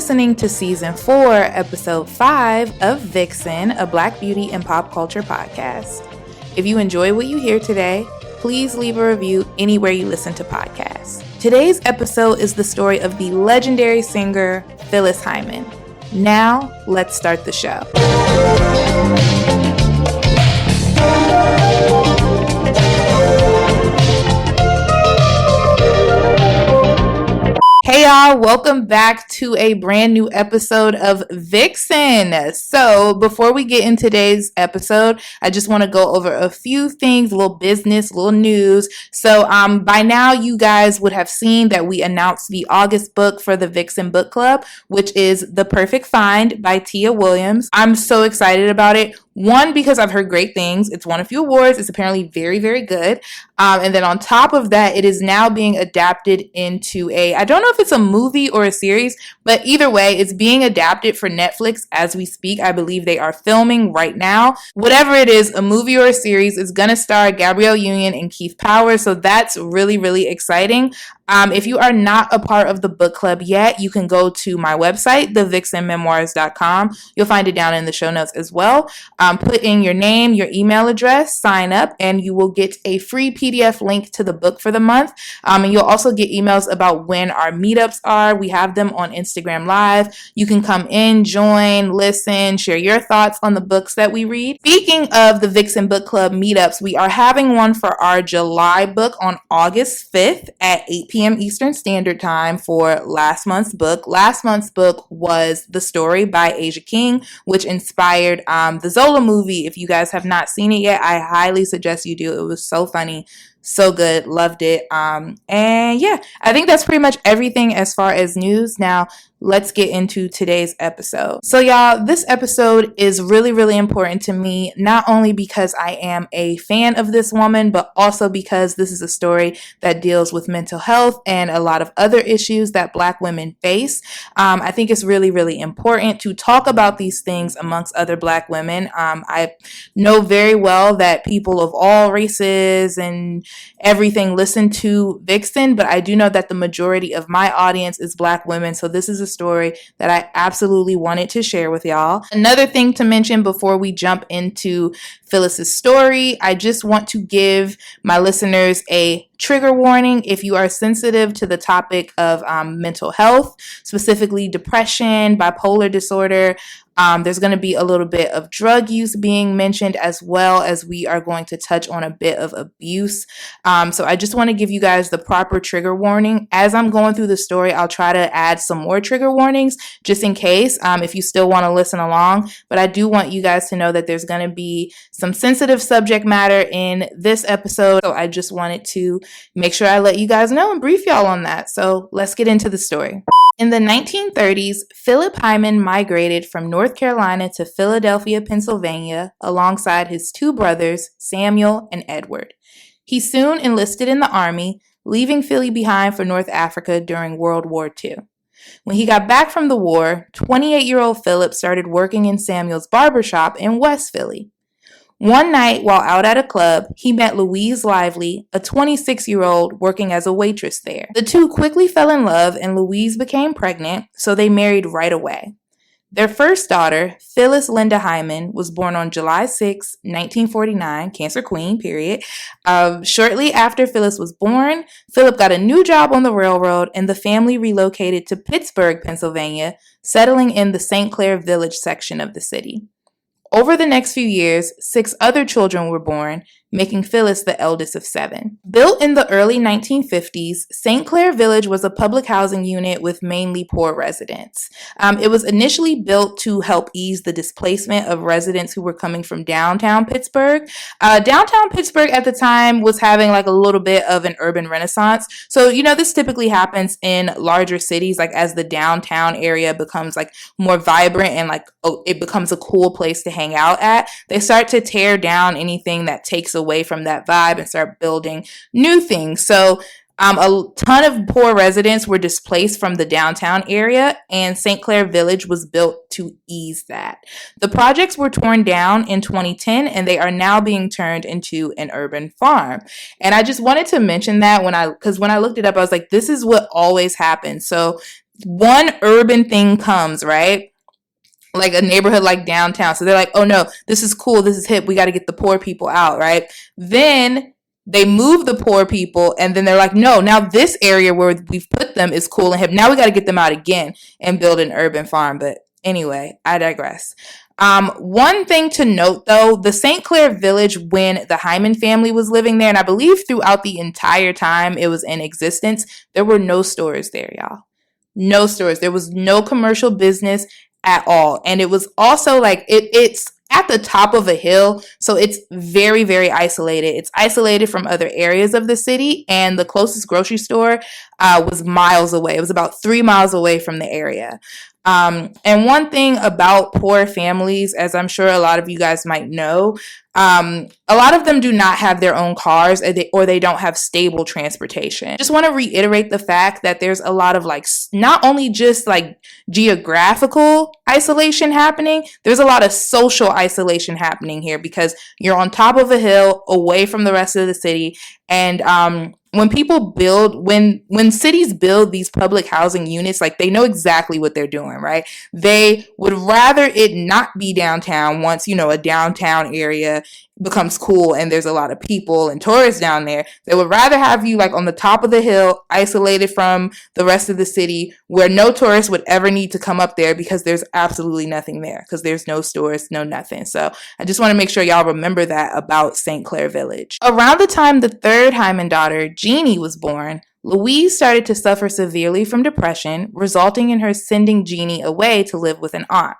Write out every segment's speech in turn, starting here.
listening to Season 4, Episode 5 of Vixen, a Black beauty and pop culture podcast. If you enjoy what you hear today, please leave a review anywhere you listen to podcasts. Today's episode is the story of the legendary singer Phyllis Hyman. Now, let's start the show. Hey y'all, welcome back to a brand new episode of Vixen. So before we get in today's episode, I just want to go over a few things, a little business, a little news. So by now you guys would have seen that we announced the August book for the Vixen Book Club, which is The Perfect Find by Tia Williams. I'm so excited about it. One, because I've heard great things. It's won a few awards. It's apparently very, very good. And then on top of that, it is now being adapted into I don't know if it's a movie or a series, but either way, it's being adapted for Netflix as we speak. I believe they are filming right now. Whatever it is, a movie or a series, is going to star Gabrielle Union and Keith Powers. So that's really, really exciting. If you are not a part of the book club yet, you can go to my website, thevixenmemoirs.com. You'll find it down in the show notes as well. Put in your name, your email address, sign up, and you will get a free PDF link to the book for the month. And you'll also get emails about when our meetups are. We have them on Instagram Live. You can come in, join, listen, share your thoughts on the books that we read. Speaking of the Vixen Book Club meetups, we are having one for our July book on August 5th at 8 p.m. Eastern Standard Time for last month's book. Last month's book was The Story by Asia King, which inspired the Zola movie. If you guys have not seen it yet, I highly suggest you do. It was so funny. So good. Loved it. And yeah, I think that's pretty much everything as far as news. Now, let's get into today's episode. So y'all, this episode is really, really important to me, not only because I am a fan of this woman, but also because this is a story that deals with mental health and a lot of other issues that Black women face. I think it's really, really important to talk about these things amongst other Black women. I know very well that people of all races and everything listen to Vixen, but I do know that the majority of my audience is Black women, so this is a story that I absolutely wanted to share with y'all. Another thing to mention before we jump into Phyllis's story, I just want to give my listeners a trigger warning. If you are sensitive to the topic of mental health, specifically depression, bipolar disorder, there's going to be a little bit of drug use being mentioned, as well as we are going to touch on a bit of abuse. So I just want to give you guys the proper trigger warning. As I'm going through the story, I'll try to add some more trigger warnings just in case, if you still want to listen along. But I do want you guys to know that there's going to be some sensitive subject matter in this episode. So I just wanted to make sure I let you guys know and brief y'all on that. So let's get into the story. In the 1930s, Philip Hyman migrated from North Carolina to Philadelphia, Pennsylvania, alongside his two brothers, Samuel and Edward. He soon enlisted in the Army, leaving Philly behind for North Africa during World War II. When he got back from the war, 28-year-old Philip started working in Samuel's barbershop in West Philly. One night, while out at a club, he met Louise Lively, a 26-year-old working as a waitress there. The two quickly fell in love and Louise became pregnant, so they married right away. Their first daughter, Phyllis Linda Hyman, was born on July 6, 1949, Cancer Queen, period. Shortly after Phyllis was born, Philip got a new job on the railroad and the family relocated to Pittsburgh, Pennsylvania, settling in the St. Clair Village section of the city. Over the next few years, 6 other children were born, making Phyllis the eldest of 7. Built in the early 1950s, St. Clair Village was a public housing unit with mainly poor residents. It was initially built to help ease the displacement of residents who were coming from downtown Pittsburgh. Downtown Pittsburgh at the time was having like a little bit of an urban renaissance. So, this typically happens in larger cities, like as the downtown area becomes like more vibrant and it becomes a cool place to hang out at. They start to tear down anything that takes away from that vibe and start building new things. So a ton of poor residents were displaced from the downtown area, and St. Clair Village was built to ease that. The projects were torn down in 2010, and they are now being turned into an urban farm. And I just wanted to mention that because when I looked it up, I was like, this is what always happens. So one urban thing comes, right? Like a neighborhood like downtown. So they're like, oh no, this is cool, this is hip, we got to get the poor people out, right? Then they move the poor people, and then they're like, no, now this area where we've put them is cool and hip. Now we got to get them out again and build an urban farm. But anyway, I digress. One thing to note, though, the St. Clair Village, when the Hyman family was living there, and I believe throughout the entire time it was in existence, there were no stores there, y'all. No stores. There was no commercial business at all. And it was also like, it's at the top of a hill, so it's very, very isolated. It's isolated from other areas of the city, and the closest grocery store was miles away. It was about 3 miles away from the area. And one thing about poor families, as I'm sure a lot of you guys might know, a lot of them do not have their own cars, or they don't have stable transportation. Just want to reiterate the fact that there's a lot of like, not only just like geographical isolation happening, there's a lot of social isolation happening here, because you're on top of a hill away from the rest of the city. And when people build, when cities build these public housing units, like, they know exactly what they're doing, right? They would rather it not be downtown once, a downtown area becomes cool and there's a lot of people and tourists down there. They would rather have you like on the top of the hill, isolated from the rest of the city, where no tourists would ever need to come up there, because there's absolutely nothing there, because there's no stores, no nothing. So I just want to make sure y'all remember that about St. Clair Village. Around the time the third Hyman daughter, Jeannie, was born, Louise started to suffer severely from depression, resulting in her sending Jeannie away to live with an aunt.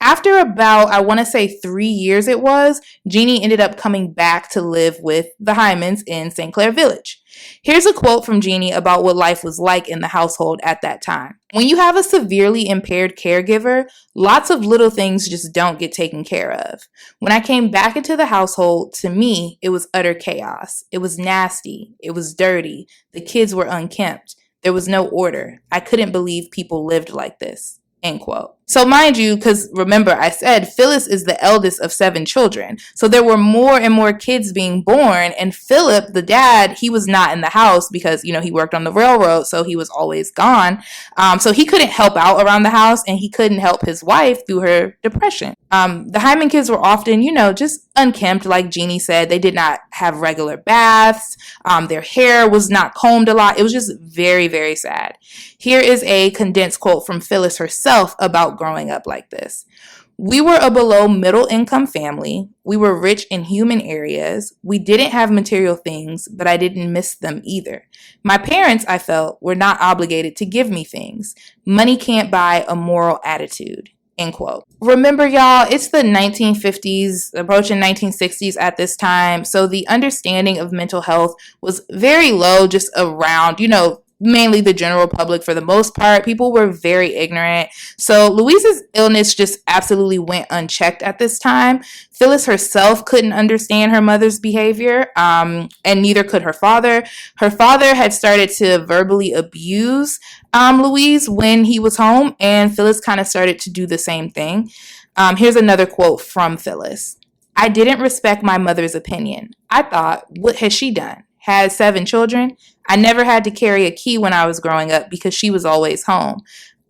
After about, I want to say 3 years it was, Jeannie ended up coming back to live with the Hymans in St. Clair Village. Here's a quote from Jeannie about what life was like in the household at that time. When you have a severely impaired caregiver, lots of little things just don't get taken care of. When I came back into the household, to me, it was utter chaos. It was nasty. It was dirty. The kids were unkempt. There was no order. I couldn't believe people lived like this. End quote. So mind you, because remember I said Phyllis is the eldest of 7 children. So there were more and more kids being born, and Philip, the dad, he was not in the house because, he worked on the railroad, so he was always gone. So he couldn't help out around the house, and he couldn't help his wife through her depression. The Hyman kids were often, just unkempt, like Jeannie said. They did not have regular baths. Their hair was not combed a lot. It was just very, very sad. Here is a condensed quote from Phyllis herself about growing up like this. We were a below middle income family. We were rich in human areas. We didn't have material things, but I didn't miss them either. My parents, I felt, were not obligated to give me things. Money can't buy a moral attitude. End quote. Remember, y'all, it's the 1950s, approaching 1960s at this time. So the understanding of mental health was very low, just around, mainly the general public. For the most part, people were very ignorant. So Louise's illness just absolutely went unchecked at this time. Phyllis herself couldn't understand her mother's behavior, and neither could her father. Her father had started to verbally abuse Louise when he was home, and Phyllis kind of started to do the same thing. Here's another quote from Phyllis. I didn't respect my mother's opinion. I thought, what has she done? Had 7 children? I never had to carry a key when I was growing up because she was always home.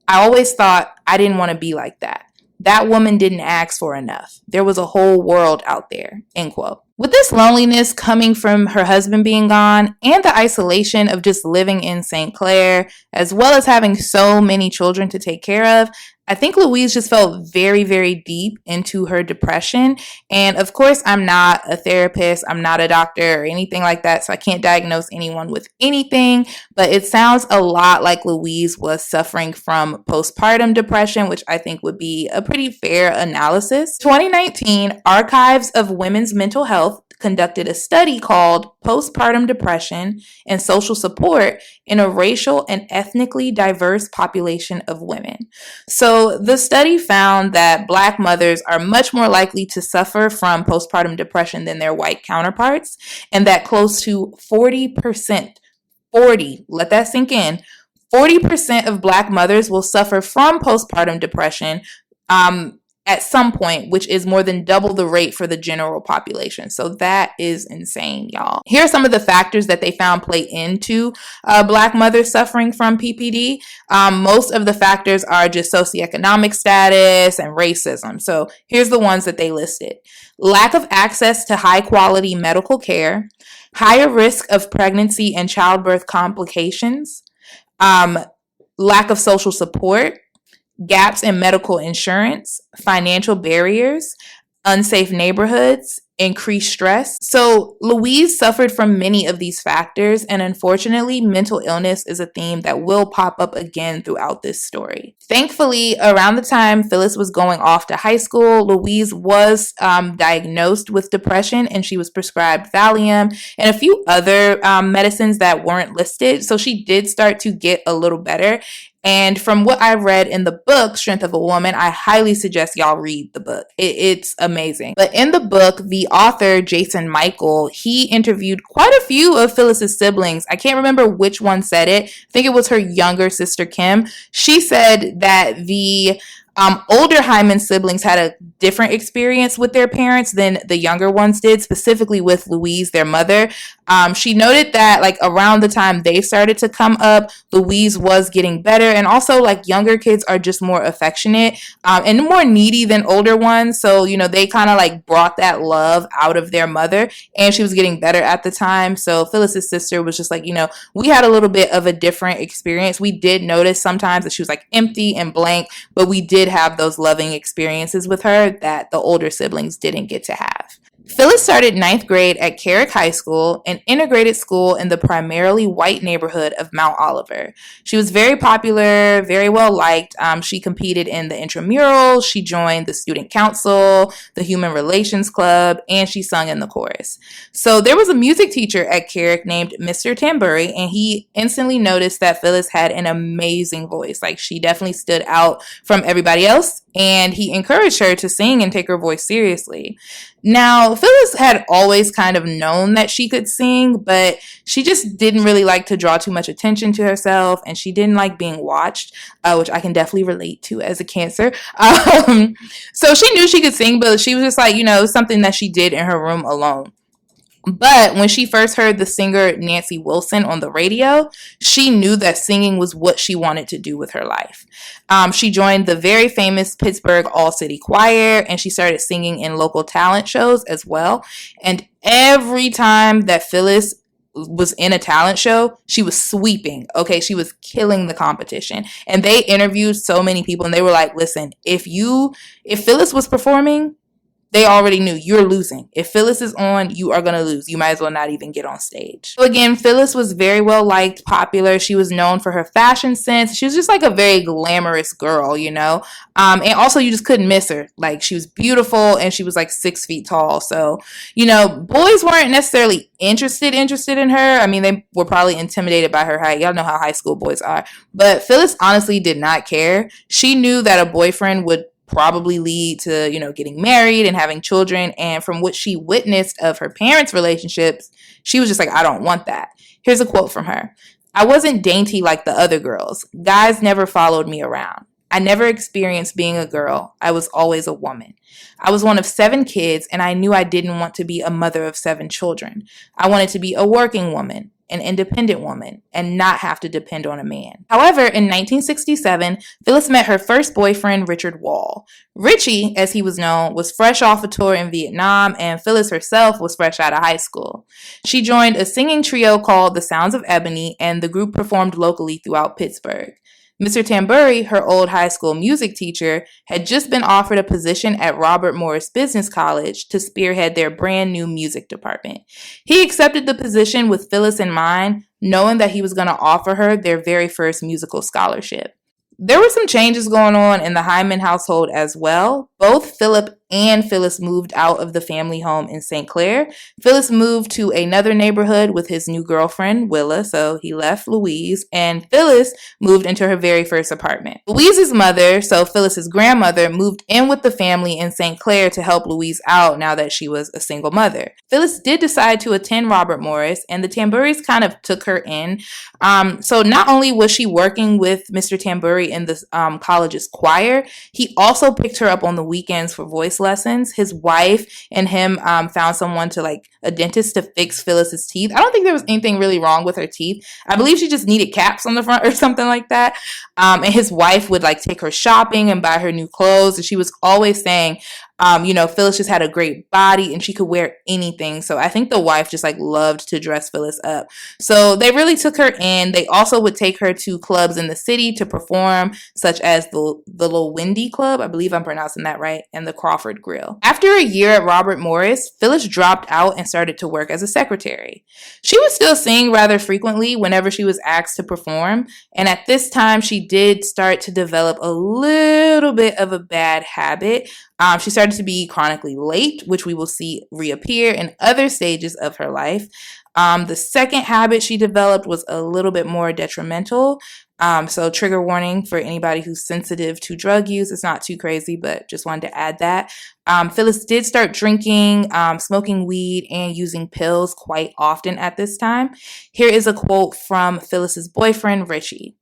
I always thought I didn't want to be like that. That woman didn't ask for enough. There was a whole world out there. End quote. With this loneliness coming from her husband being gone and the isolation of just living in St. Clair, as well as having so many children to take care of, I think Louise just felt very, very deep into her depression. And of course, I'm not a therapist. I'm not a doctor or anything like that. So I can't diagnose anyone with anything. But it sounds a lot like Louise was suffering from postpartum depression, which I think would be a pretty fair analysis. 2019, Archives of Women's Mental Health conducted a study called Postpartum Depression and Social Support in a Racial and Ethnically Diverse Population of Women. So the study found that Black mothers are much more likely to suffer from postpartum depression than their white counterparts, and that close to 40%, let that sink in, 40% of Black mothers will suffer from postpartum depression, at some point, which is more than double the rate for the general population. So that is insane, y'all. Here are some of the factors that they found play into Black mothers suffering from PPD. Most of the factors are just socioeconomic status and racism. So here's the ones that they listed. Lack of access to high quality medical care, higher risk of pregnancy and childbirth complications, lack of social support, gaps in medical insurance, financial barriers, unsafe neighborhoods, increased stress. So Louise suffered from many of these factors, and unfortunately, mental illness is a theme that will pop up again throughout this story. Thankfully, around the time Phyllis was going off to high school, Louise was diagnosed with depression, and she was prescribed Valium and a few other medicines that weren't listed. So she did start to get a little better. And from what I read in the book, Strength of a Woman, I highly suggest y'all read the book. It's amazing. But in the book, the author, Jason Michael, he interviewed quite a few of Phyllis's siblings. I can't remember which one said it. I think it was her younger sister, Kim. She said that the older Hyman siblings had a different experience with their parents than the younger ones did, specifically with Louise, their mother. She noted that like around the time they started to come up, Louise was getting better. And also like younger kids are just more affectionate and more needy than older ones. So, you know, they kind of like brought that love out of their mother, and she was getting better at the time. So Phyllis's sister was just like, you know, we had a little bit of a different experience. We did notice sometimes that she was like empty and blank, but we did have those loving experiences with her that the older siblings didn't get to have. Phyllis started 9th grade at Carrick High School, an integrated school in the primarily white neighborhood of Mount Oliver. She was very popular, very well liked. She competed in the intramurals, she joined the student council, the human relations club, and she sung in the chorus. So there was a music teacher at Carrick named Mr. Tamburi, and he instantly noticed that Phyllis had an amazing voice. Like, she definitely stood out from everybody else, and he encouraged her to sing and take her voice seriously. Now, Phyllis had always kind of known that she could sing, but she just didn't really like to draw too much attention to herself, and she didn't like being watched, which I can definitely relate to as a Cancer. So she knew she could sing, but she was just like, you know, something that she did in her room alone. But when she first heard the singer Nancy Wilson on the radio, she knew that singing was what she wanted to do with her life. She joined the very famous Pittsburgh All-City Choir, and she started singing in local talent shows as well. And every time that Phyllis was in a talent show, she was sweeping. Okay, she was killing the competition. And they interviewed so many people, and they were like, listen, if Phyllis was performing, they already knew you're losing. If Phyllis is on, you are going to lose. You might as well not even get on stage. So again, Phyllis was very well liked, popular. She was known for her fashion sense. She was just like a very glamorous girl, you know. And also you just couldn't miss her. Like, she was beautiful, and she was like 6 feet tall. So, you know, boys weren't necessarily interested in her. I mean, they were probably intimidated by her height. Y'all know how high school boys are. But Phyllis honestly did not care. She knew that a boyfriend would probably lead to, you know, getting married and having children. And from what she witnessed of her parents' relationships, she was just like, I don't want that. Here's a quote from her. I wasn't dainty like the other girls. Guys never followed me around. I never experienced being a girl. I was always a woman. I was one of 7 kids, and I knew I didn't want to be a mother of 7 children. I wanted to be a working woman, an independent woman, and not have to depend on a man. However, in 1967, Phyllis met her first boyfriend, Richard Wall. Richie, as he was known, was fresh off a tour in Vietnam, and Phyllis herself was fresh out of high school. She joined a singing trio called The Sounds of Ebony, and the group performed locally throughout Pittsburgh. Mr. Tamburi, her old high school music teacher, had just been offered a position at Robert Morris Business College to spearhead their brand new music department. He accepted the position with Phyllis in mind, knowing that he was going to offer her their very first musical scholarship. There were some changes going on in the Hyman household as well. Both Philip and Phyllis moved out of the family home in St. Clair. Phyllis moved to another neighborhood with his new girlfriend, Willa, so he left Louise, and Phyllis moved into her very first apartment. Louise's mother, so Phyllis's grandmother, moved in with the family in St. Clair to help Louise out now that she was a single mother. Phyllis did decide to attend Robert Morris, and the Tamburis kind of took her in. So not only was she working with Mr. Tamburi in the college's choir, he also picked her up on the weekends for voice lessons. His wife and him found someone a dentist to fix Phyllis's teeth. I don't think there was anything really wrong with her teeth. I believe she just needed caps on the front or something like that. And his wife would take her shopping and buy her new clothes. And she was always saying, Phyllis just had a great body and she could wear anything. So I think the wife just loved to dress Phyllis up. So they really took her in. They also would take her to clubs in the city to perform, such as the Little Windy Club, I believe I'm pronouncing that right, and the Crawford Grill. After a year at Robert Morris, Phyllis dropped out and started to work as a secretary. She would still sing rather frequently whenever she was asked to perform. And at this time, she did start to develop a little bit of a bad habit. She started to be chronically late, which we will see reappear in other stages of her life. The second habit she developed was a little bit more detrimental. So trigger warning for anybody who's sensitive to drug use. It's not too crazy, but just wanted to add that. Phyllis did start drinking, smoking weed, and using pills quite often at this time. Here is a quote from Phyllis's boyfriend, Richie.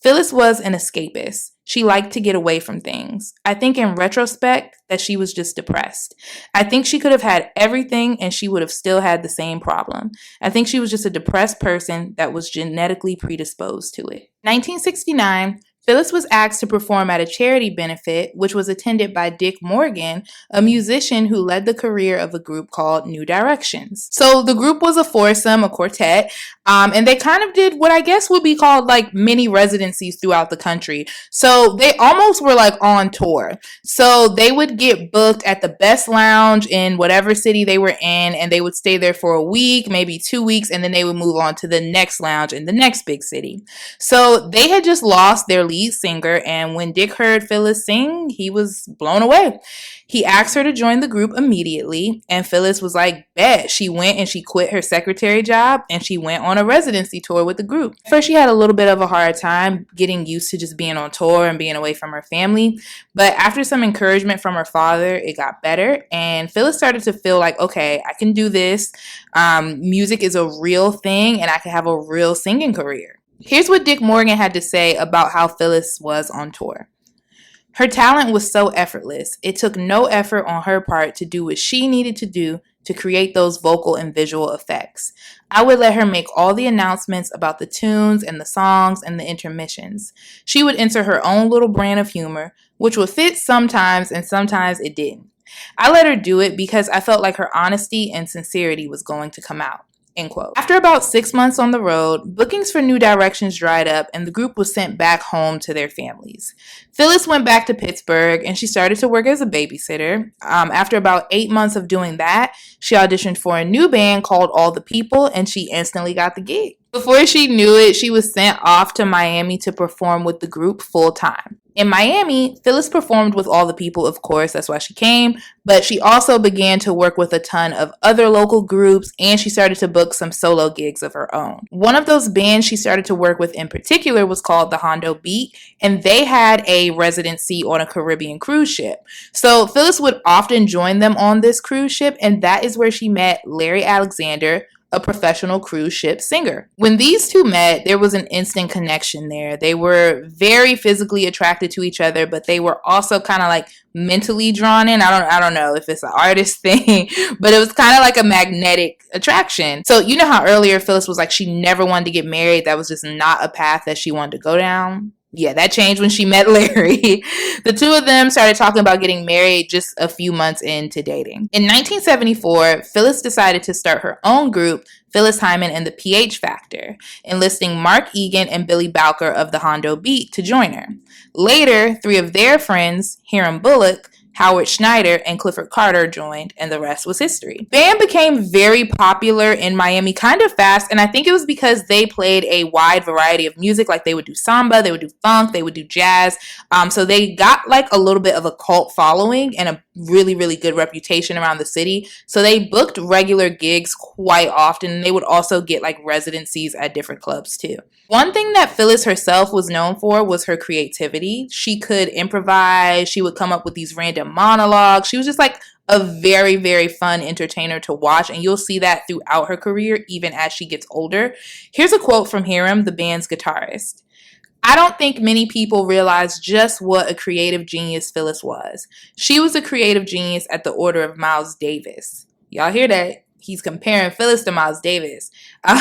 Phyllis was an escapist. She liked to get away from things. I think in retrospect that she was just depressed. I think she could have had everything and she would have still had the same problem. I think she was just a depressed person that was genetically predisposed to it. 1969, Phyllis was asked to perform at a charity benefit, which was attended by Dick Morgan, a musician who led the career of a group called New Directions. So the group was a foursome, a quartet, and they kind of did what I guess would be called mini residencies throughout the country. So they almost were on tour. So they would get booked at the best lounge in whatever city they were in, and they would stay there for a week, maybe 2 weeks, and then they would move on to the next lounge in the next big city. So they had just lost their lead singer, and when Dick heard Phyllis sing, he was blown away. He asked her to join the group immediately, and Phyllis was like, bet. She went and she quit her secretary job, and she went on a residency tour with the group. First, she had a little bit of a hard time getting used to just being on tour and being away from her family, but after some encouragement from her father, it got better, and Phyllis started to feel like, okay, I can do this. Music is a real thing, and I can have a real singing career. Here's what Dick Morgan had to say about how Phyllis was on tour. Her talent was so effortless. It took no effort on her part to do what she needed to do to create those vocal and visual effects. I would let her make all the announcements about the tunes and the songs and the intermissions. She would insert her own little brand of humor, which would fit sometimes and sometimes it didn't. I let her do it because I felt like her honesty and sincerity was going to come out. End quote. After about 6 months on the road, bookings for New Directions dried up and the group was sent back home to their families. Phyllis went back to Pittsburgh and she started to work as a babysitter. After about 8 months of doing that, she auditioned for a new band called All the People and she instantly got the gig. Before she knew it, she was sent off to Miami to perform with the group full time. In Miami, Phyllis performed with All the People, of course, that's why she came, but she also began to work with a ton of other local groups and she started to book some solo gigs of her own. One of those bands she started to work with in particular was called the Hondo Beat, and they had a residency on a Caribbean cruise ship. So Phyllis would often join them on this cruise ship, and that is where she met Larry Alexander, a professional cruise ship singer. When these two met, there was an instant connection there. They were very physically attracted to each other, but they were also kind of mentally drawn in. I don't know if it's an artist thing, but it was kind of like a magnetic attraction. So you know how earlier Phyllis was she never wanted to get married. That was just not a path that she wanted to go down. Yeah, that changed when she met Larry. The two of them started talking about getting married just a few months into dating. In 1974, Phyllis decided to start her own group, Phyllis Hyman and the PH Factor, enlisting Mark Egan and Billy Bowker of the Hondo Beat to join her. Later, three of their friends, Hiram Bullock, Howard Schneider and Clifford Carter joined, and the rest was history. The band became very popular in Miami kind of fast, and I think it was because they played a wide variety of music. Like, they would do samba, they would do funk, they would do jazz. So they got like a little bit of a cult following and a really, really good reputation around the city. So they booked regular gigs quite often, and they would also get like residencies at different clubs too. One thing that Phyllis herself was known for was her creativity. She could improvise. She would come up with these random monologues. She was just like a very, very fun entertainer to watch, and you'll see that throughout her career, even as she gets older. Here's a quote from Hiram, the band's guitarist. I don't think many people realize just what a creative genius Phyllis was. She was a creative genius at the order of Miles Davis. Y'all hear that? He's comparing Phyllis to Miles Davis.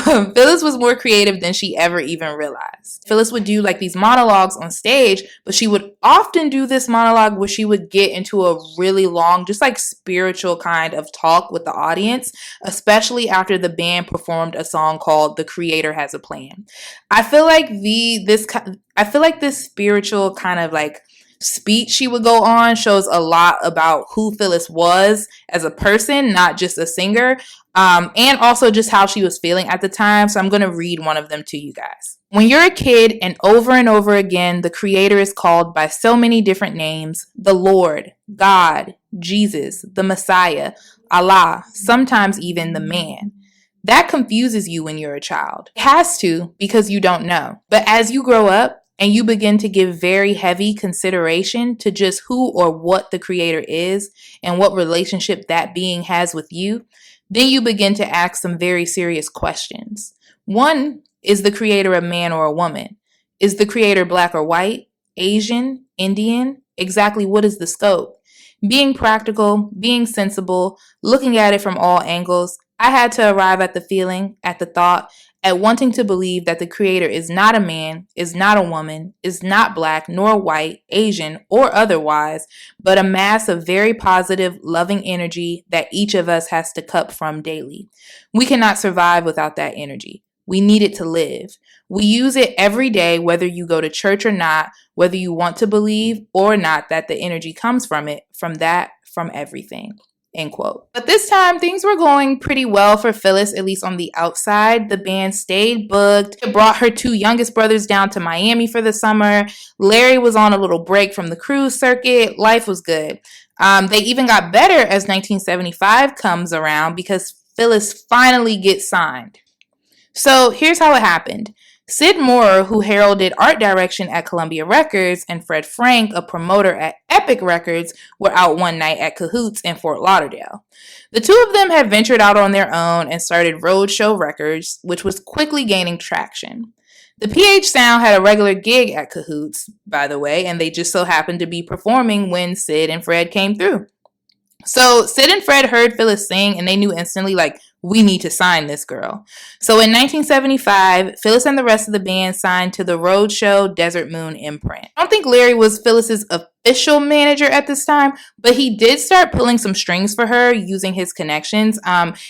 Phyllis was more creative than she ever even realized. Phyllis would do like these monologues on stage, but she would often do this monologue where she would get into a really long, just like spiritual kind of talk with the audience, especially after the band performed a song called "The Creator Has a Plan." I feel like this spiritual kind of like speech she would go on shows a lot about who Phyllis was as a person, not just a singer, and also just how she was feeling at the time. So I'm going to read one of them to you guys. When you're a kid and over again, the Creator is called by so many different names: the Lord, God, Jesus, the Messiah, Allah, sometimes even the man. That confuses you when you're a child. It has to, because you don't know. But as you grow up, and you begin to give very heavy consideration to just who or what the Creator is and what relationship that being has with you, then you begin to ask some very serious questions. One, is the Creator a man or a woman? Is the Creator black or white, Asian, Indian? Exactly what is the scope? Being practical, being sensible, looking at it from all angles, I had to arrive at the feeling, at the thought, at wanting to believe that the Creator is not a man, is not a woman, is not black, nor white, Asian, or otherwise, but a mass of very positive, loving energy that each of us has to cup from daily. We cannot survive without that energy. We need it to live. We use it every day, whether you go to church or not, whether you want to believe or not that the energy comes from it, from everything. End quote. But this time, things were going pretty well for Phyllis, at least on the outside. The band stayed booked. It brought her two youngest brothers down to Miami for the summer. Larry was on a little break from the cruise circuit. Life was good. They even got better as 1975 comes around because Phyllis finally gets signed. So here's how it happened. Sid Moore, who heralded art direction at Columbia Records, and Fred Frank, a promoter at Epic Records, were out one night at Cahoots in Fort Lauderdale. The two of them had ventured out on their own and started Roadshow Records, which was quickly gaining traction. The PH Sound had a regular gig at Cahoots, by the way, and they just so happened to be performing when Sid and Fred came through. So Sid and Fred heard Phyllis sing, and they knew instantly, like, we need to sign this girl. So in 1975, Phyllis and the rest of the band signed to the Roadshow Desert Moon imprint. I don't think Larry was Phyllis's official manager at this time, but he did start pulling some strings for her using his connections.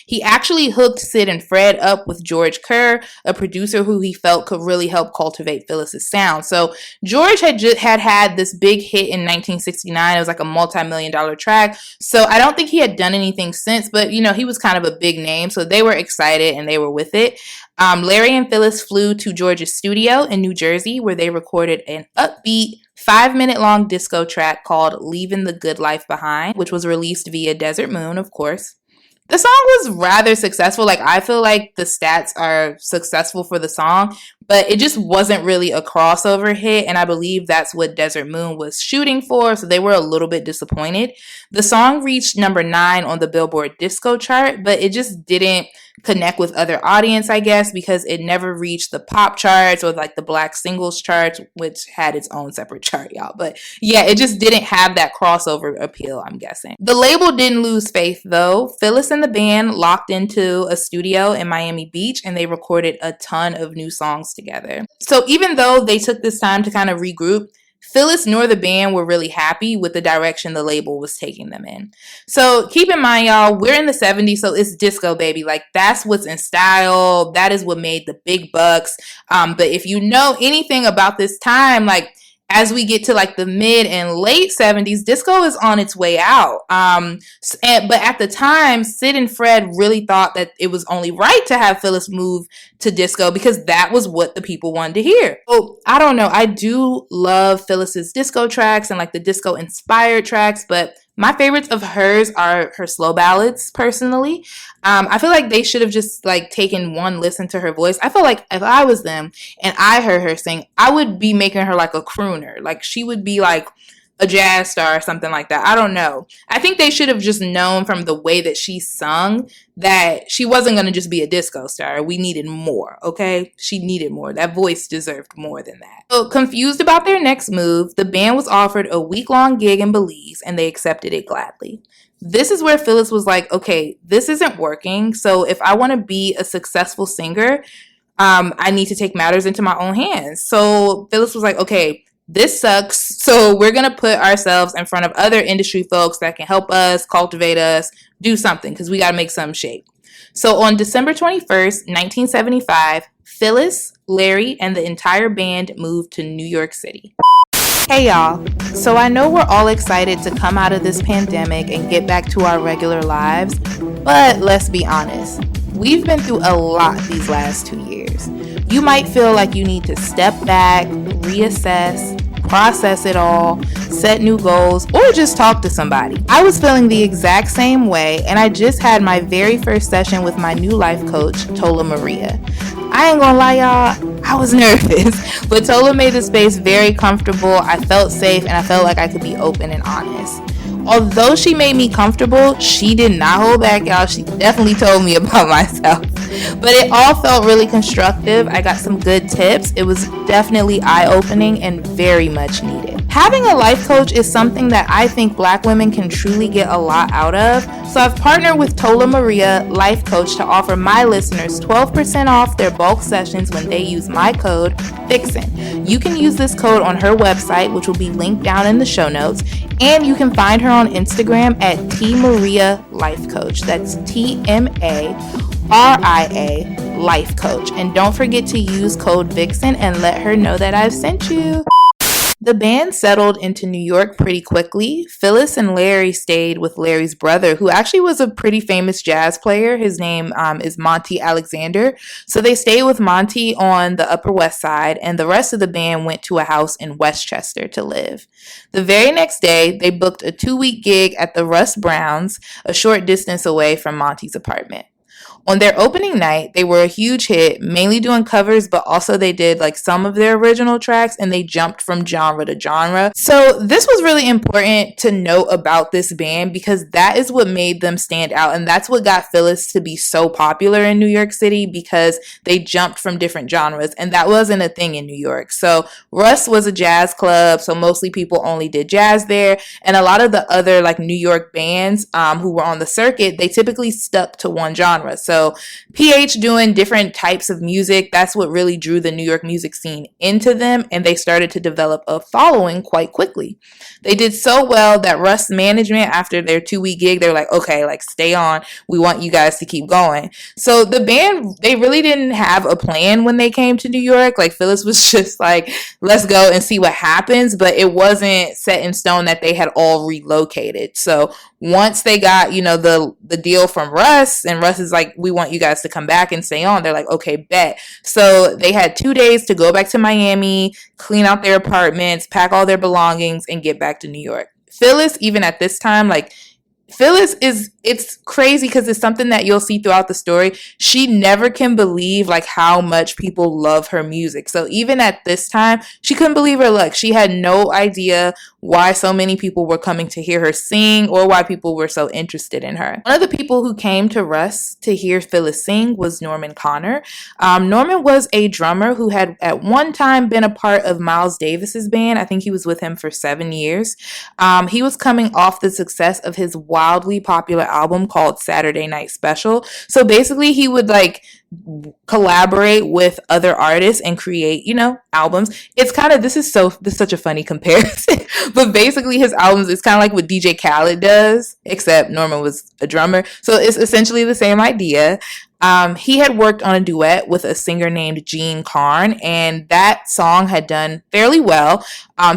He actually hooked Sid and Fred up with George Kerr, a producer who he felt could really help cultivate Phyllis's sound. So George had this big hit in 1969. It was like a multi-million-dollar track. So I don't think he had done anything since, but he was kind of a big name. So they were excited and they were with it. Larry and Phyllis flew to George's studio in New Jersey, where they recorded an upbeat 5-minute long disco track called Leaving the Good Life Behind, which was released via Desert Moon, of course. The song was rather successful. Like, I feel like the stats are successful for the song, but it just wasn't really a crossover hit, and I believe that's what Desert Moon was shooting for, so they were a little bit disappointed. The song reached number 9 on the Billboard Disco chart, but it just didn't connect with other audience, I guess, because it never reached the pop charts or like the black singles charts, which had its own separate chart, y'all. But yeah, it just didn't have that crossover appeal, I'm guessing. The label didn't lose faith, though. Phyllis and the band locked into a studio in Miami Beach, and they recorded a ton of new songs together. So even though they took this time to kind of regroup, Phyllis nor the band were really happy with the direction the label was taking them in. So keep in mind, y'all, we're in the 70s, so it's disco, baby. Like, that's what's in style. That is what made the big bucks. But if you know anything about this time, like, as we get to like the mid and late 70s, disco is on its way out. But at the time, Sid and Fred really thought that it was only right to have Phyllis move to disco because that was what the people wanted to hear. Oh, I don't know. I do love Phyllis's disco tracks and like the disco inspired tracks, but my favorites of hers are her slow ballads, personally. I feel like they should have just like taken one listen to her voice. I feel like if I was them and I heard her sing, I would be making her like a crooner. Like she would be like a jazz star or something like that. I don't know. I think they should have just known from the way that she sung that she wasn't going to just be a disco star. We needed more, okay? She needed more. That voice deserved more than that. So, confused about their next move, the band was offered a week-long gig in Belize, and they accepted it gladly. This is where Phyllis was like, okay, this isn't working, so if I want to be a successful singer, I need to take matters into my own hands. So, Phyllis was like, okay, this sucks, so we're going to put ourselves in front of other industry folks that can help us, cultivate us, do something, because we got to make some shape. So on December 21st, 1975, Phyllis, Larry, and the entire band moved to New York City. Hey y'all, so I know we're all excited to come out of this pandemic and get back to our regular lives, but let's be honest, we've been through a lot these last 2 years. You might feel like you need to step back, reassess, process it all, set new goals, or just talk to somebody. I was feeling the exact same way, and I just had my very first session with my new life coach, Tola Maria. I ain't gonna lie, y'all, I was nervous, but Tola made the space very comfortable. I felt safe, and I felt like I could be open and honest. Although she made me comfortable, she did not hold back, y'all. She definitely told me about myself. But it all felt really constructive. I got some good tips. It was definitely eye-opening and very much needed. Having a life coach is something that I think Black women can truly get a lot out of. So I've partnered with Tola Maria, life coach, to offer my listeners 12% off their bulk sessions when they use my code, VIXEN. You can use this code on her website, which will be linked down in the show notes. And you can find her on Instagram at TMaria Life Coach. That's TMARIA Life Coach. And don't forget to use code VIXEN and let her know that I've sent you. The band settled into New York pretty quickly. Phyllis and Larry stayed with Larry's brother, who actually was a pretty famous jazz player. His name is Monty Alexander. So they stayed with Monty on the Upper West Side, and the rest of the band went to a house in Westchester to live. The very next day, they booked a 2-week gig at the Russ Browns, a short distance away from Monty's apartment. On their opening night, they were a huge hit, mainly doing covers, but also they did like some of their original tracks, and they jumped from genre to genre. So this was really important to note about this band because that is what made them stand out, and that's what got Phyllis to be so popular in New York City because they jumped from different genres, and that wasn't a thing in New York. So Russ was a jazz club, so mostly people only did jazz there, and a lot of the other like New York bands who were on the circuit, they typically stuck to one genre. So PH doing different types of music, that's what really drew the New York music scene into them, and they started to develop a following quite quickly. They did so well that Russ management, after their 2-week gig, they're like, okay, like stay on. We want you guys to keep going. So the band, they really didn't have a plan when they came to New York. Like Phyllis was just like, let's go and see what happens. But it wasn't set in stone that they had all relocated. So once they got, the deal from Russ, and Russ is like, we want you guys to come back and stay on. They're like, okay, bet. So they had 2 days to go back to Miami, clean out their apartments, pack all their belongings, and get back to New York. Phyllis, even at this time, it's crazy because it's something that you'll see throughout the story. She never can believe like how much people love her music. So even at this time, she couldn't believe her luck. She had no idea why so many people were coming to hear her sing or why people were so interested in her. One of the people who came to Russ to hear Phyllis sing was Norman Connor. Norman was a drummer who had at one time been a part of Miles Davis's band. I think he was with him for 7 years. He was coming off the success of his wildly popular album called Saturday Night Special. So basically he would like collaborate with other artists and create, albums. It's this is such a funny comparison, but basically his albums is kind of like what DJ Khaled does, except Norman was a drummer. So it's essentially the same idea. He had worked on a duet with a singer named Jean Carn, and that song had done fairly well.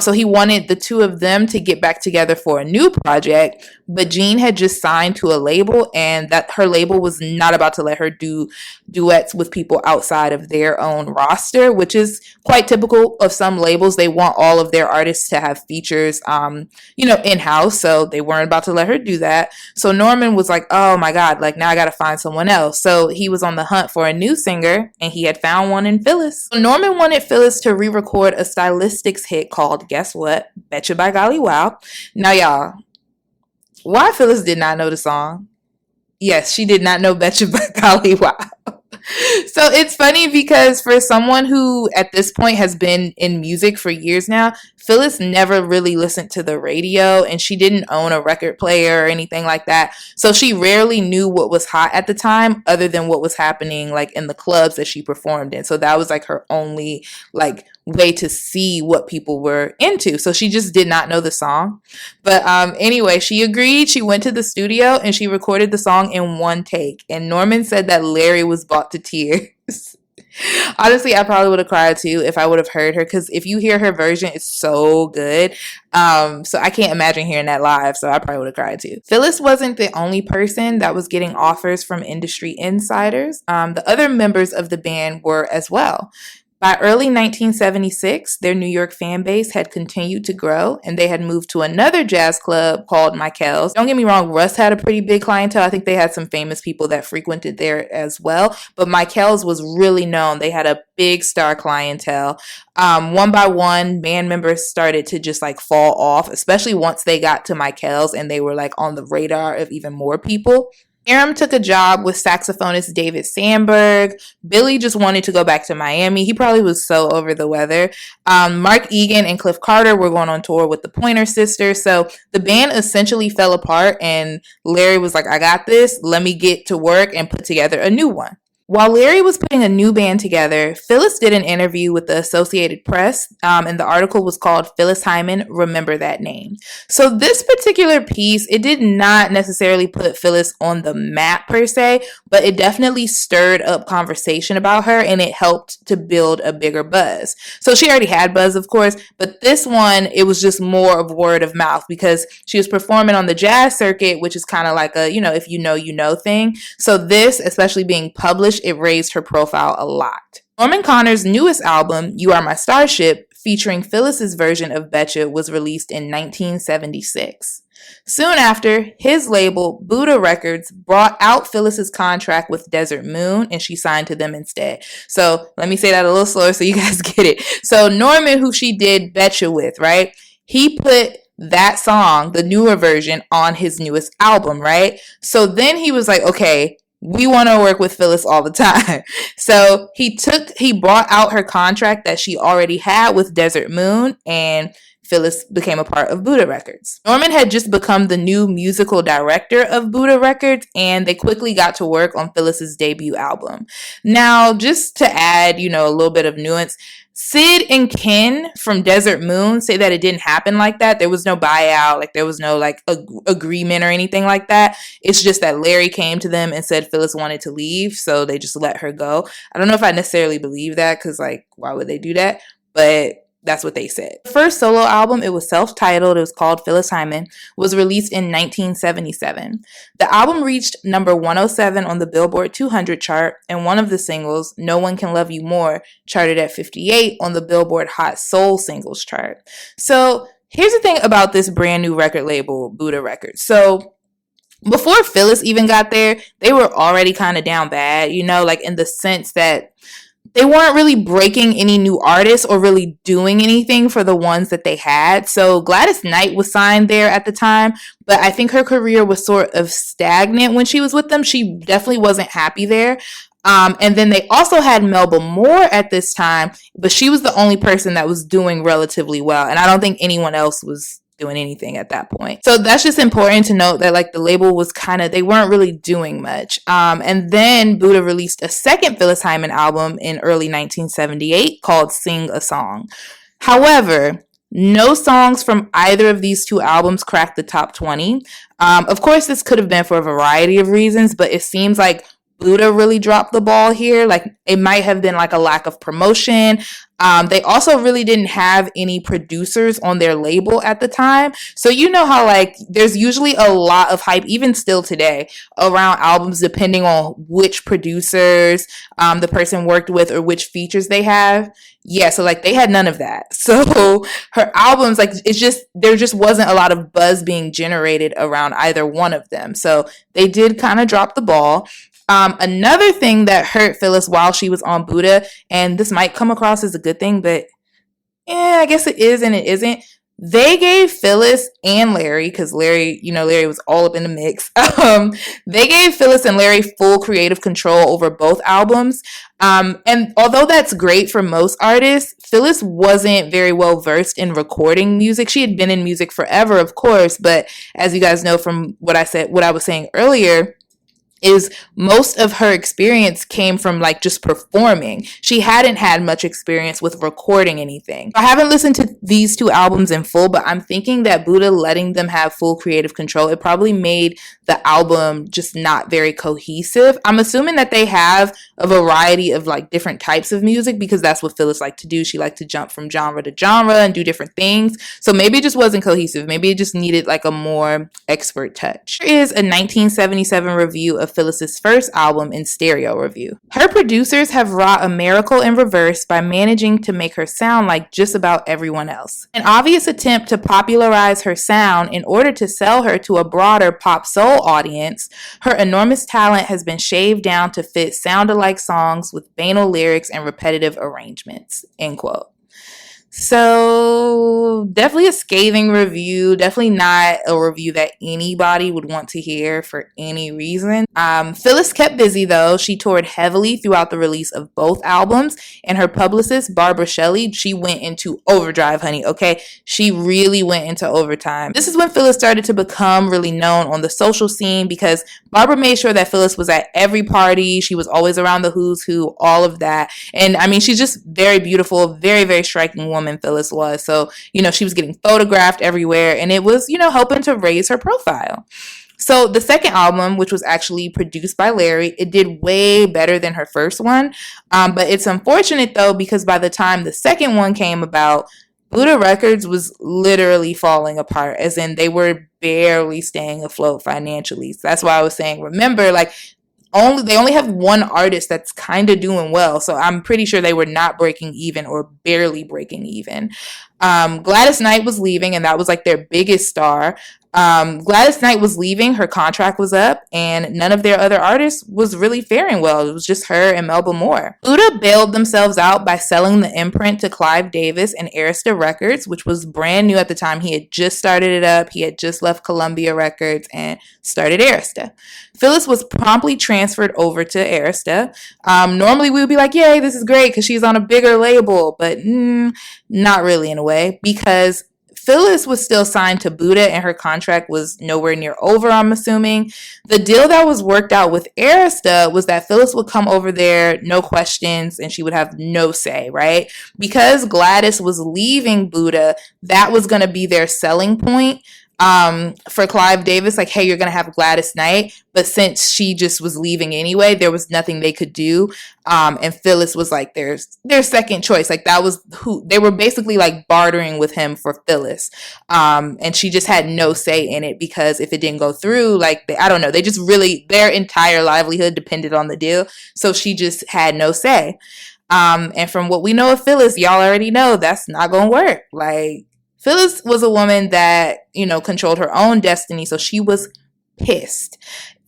So he wanted the two of them to get back together for a new project, but Jean had just signed to a label, and that her label was not about to let her do duets with people outside of their own roster, which is quite typical of some labels. They want all of their artists to have features, in-house, so they weren't about to let her do that. So Norman was like, oh my God, like now I gotta find someone else. So he was on the hunt for a new singer, and he had found one in Phyllis. So Norman wanted Phyllis to re-record a stylistics hit called, guess what? Betcha by Golly Wow. Now y'all, why Phyllis did not know the song? Yes, she did not know Betcha by Golly Wow. So it's funny because for someone who at this point has been in music for years now, Phyllis never really listened to the radio, and she didn't own a record player or anything like that. So she rarely knew what was hot at the time other than what was happening like in the clubs that she performed in. So that was like her only like way to see what people were into. So she just did not know the song. But anyway, she agreed. She went to the studio and she recorded the song in one take. And Norman said that Larry was brought to tears. Honestly, I probably would have cried too if I would have heard her, because if you hear her version, it's so good. So I can't imagine hearing that live, so I probably would have cried too. Phyllis wasn't the only person that was getting offers from industry insiders. The other members of the band were as well. By early 1976, their New York fan base had continued to grow, and they had moved to another jazz club called Michael's. Don't get me wrong, Russ had a pretty big clientele. I think they had some famous people that frequented there as well, but Michael's was really known. They had a big star clientele. One by one, band members started to just like fall off, especially once they got to Michael's and they were like on the radar of even more people. Aram took a job with saxophonist David Sandberg. Billy just wanted to go back to Miami. He probably was so over the weather. Mark Egan and Cliff Carter were going on tour with the Pointer Sisters. So the band essentially fell apart, and Larry was like, I got this. Let me get to work and put together a new one. While Larry was putting a new band together, Phyllis did an interview with the Associated Press, and the article was called Phyllis Hyman, Remember That Name. So this particular piece, it did not necessarily put Phyllis on the map per se, but it definitely stirred up conversation about her, and it helped to build a bigger buzz. So she already had buzz, of course, but this one, it was just more of word of mouth because she was performing on the jazz circuit, which is kind of like a, if you know thing. So this, especially being published, it raised her profile a lot. Norman Connor's newest album, You Are My Starship, featuring Phyllis's version of Betcha, was released in 1976. Soon after, his label, Buddha Records, brought out Phyllis's contract with Desert Moon, and she signed to them instead. So let me say that a little slower so you guys get it. So Norman, who she did Betcha with, right? He put that song, the newer version, on his newest album, right? So then he was like, okay, we want to work with Phyllis all the time. So he brought out her contract that she already had with Desert Moon, and Phyllis became a part of Buddha Records. Norman had just become the new musical director of Buddha Records, and they quickly got to work on Phyllis's debut album. Now, just to add, a little bit of nuance, Sid and Ken from Desert Moon say that it didn't happen like that. There was no buyout, there was no agreement or anything like that. It's just that Larry came to them and said Phyllis wanted to leave, so they just let her go. I don't know if I necessarily believe that, because why would they do that? But that's what they said. The first solo album, it was self-titled, it was called Phyllis Hyman, was released in 1977. The album reached number 107 on the Billboard 200 chart, and one of the singles, No One Can Love You More, charted at 58 on the Billboard Hot Soul Singles chart. So here's the thing about this brand new record label, Buddha Records. So before Phyllis even got there, they were already kind of down bad, in the sense that they weren't really breaking any new artists or really doing anything for the ones that they had. So Gladys Knight was signed there at the time, but I think her career was sort of stagnant when she was with them. She definitely wasn't happy there. And then they also had Melba Moore at this time, but she was the only person that was doing relatively well. And I don't think anyone else was doing anything at that point. So that's just important to note that the label was they weren't really doing much. And then Buddha released a second Phyllis Hyman album in early 1978 called Sing a Song. However, no songs from either of these two albums cracked the top 20. Of course, this could have been for a variety of reasons, but it seems like Buddha really dropped the ball here. Like, it might have been like a lack of promotion. They also really didn't have any producers on their label at the time. So you know how like there's usually a lot of hype, even still today, around albums depending on which producers the person worked with or which features they have. Yeah, so like they had none of that. So her albums, like there just wasn't a lot of buzz being generated around either one of them. So they did kind of drop the ball. Another thing that hurt Phyllis while she was on Buddha, and this might come across as a good thing, but I guess it is and it isn't. They gave Phyllis and Larry, because Larry, Larry was all up in the mix. They gave Phyllis and Larry full creative control over both albums. And although that's great for most artists, Phyllis wasn't very well versed in recording music. She had been in music forever, of course, but as you guys know from what I was saying earlier, is most of her experience came from like just performing. She hadn't had much experience with recording anything. I haven't listened to these two albums in full, but I'm thinking that Buddha letting them have full creative control, it probably made the album just not very cohesive. I'm assuming that they have a variety of like different types of music because that's what Phyllis liked to do. She liked to jump from genre to genre and do different things. So maybe it just wasn't cohesive. Maybe it just needed like a more expert touch. Here is a 1977 review of Phyllis's first album in stereo review. Her producers have wrought a miracle in reverse by managing to make her sound like just about everyone else. An obvious attempt to popularize her sound in order to sell her to a broader pop soul audience, her enormous talent has been shaved down to fit sound-alike songs with banal lyrics and repetitive arrangements. End quote. So definitely a scathing review, definitely not a review that anybody would want to hear for any reason. Phyllis kept busy though. She toured heavily throughout the release of both albums, and her publicist, Barbara Shelley, she went into overdrive, honey, okay? She really went into overtime. This is when Phyllis started to become really known on the social scene because Barbara made sure that Phyllis was at every party. She was always around the who's who, all of that. And I mean, she's just very beautiful, very, very striking woman. Phyllis was. So, she was getting photographed everywhere and it was, helping to raise her profile. So the second album, which was actually produced by Larry, it did way better than her first one. But it's unfortunate though, because by the time the second one came about, Buddha Records was literally falling apart, as in they were barely staying afloat financially. So that's why I was saying, remember, like, they only have one artist that's kind of doing well. So I'm pretty sure they were not breaking even or barely breaking even. Gladys Knight was leaving, and that was like their biggest star. Gladys Knight was leaving, her contract was up, and none of their other artists was really faring well. It was just her and Melba Moore. Buddha bailed themselves out by selling the imprint to Clive Davis and Arista Records, which was brand new at the time. He had just started it up. He had just left Columbia Records and started Arista. Phyllis was promptly transferred over to Arista. Normally we would be like, yay, this is great because she's on a bigger label, but not really in a way, because Phyllis was still signed to Buddha and her contract was nowhere near over, I'm assuming. The deal that was worked out with Arista was that Phyllis would come over there, no questions, and she would have no say, right? Because Gladys was leaving Buddha, that was going to be their selling point. For Clive Davis, like, hey, you're going to have Gladys Knight. But since she just was leaving anyway, there was nothing they could do. And Phyllis was like their second choice. Like, that was who they were basically like bartering with him for Phyllis. And she just had no say in it because if it didn't go through, like, I don't know, they just really, their entire livelihood depended on the deal. So she just had no say. And from what we know of Phyllis, y'all already know that's not going to work. Like, Phyllis was a woman that, controlled her own destiny, so she was pissed.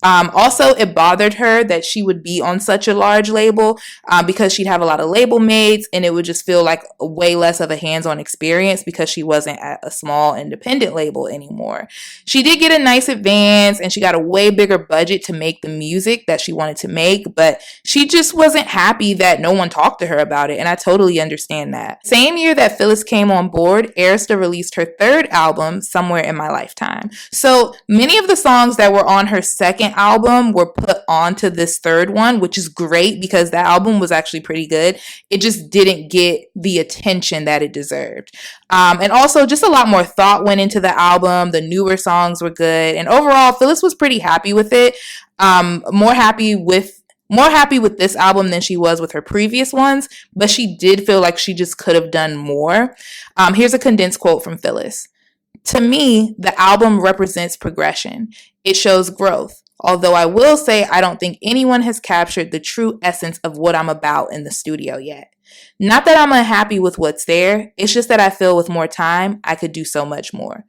Also, it bothered her that she would be on such a large label because she'd have a lot of label mates and it would just feel like way less of a hands-on experience because she wasn't at a small independent label anymore. She did get a nice advance and she got a way bigger budget to make the music that she wanted to make, but she just wasn't happy that no one talked to her about it, and I totally understand that. Same year that Phyllis came on board, Arista released her third album, Somewhere in My Lifetime. So many of the songs that were on her second album were put onto this third one, which is great because that album was actually pretty good. It just didn't get the attention that it deserved. And also just a lot more thought went into the album. The newer songs were good. And overall, Phyllis was pretty happy with it. More happy with more happy with this album than she was with her previous ones, but she did feel like she just could have done more. Here's a condensed quote from Phyllis. To me, the album represents progression. It shows growth. Although I will say I don't think anyone has captured the true essence of what I'm about in the studio yet. Not that I'm unhappy with what's there, it's just that I feel with more time, I could do so much more.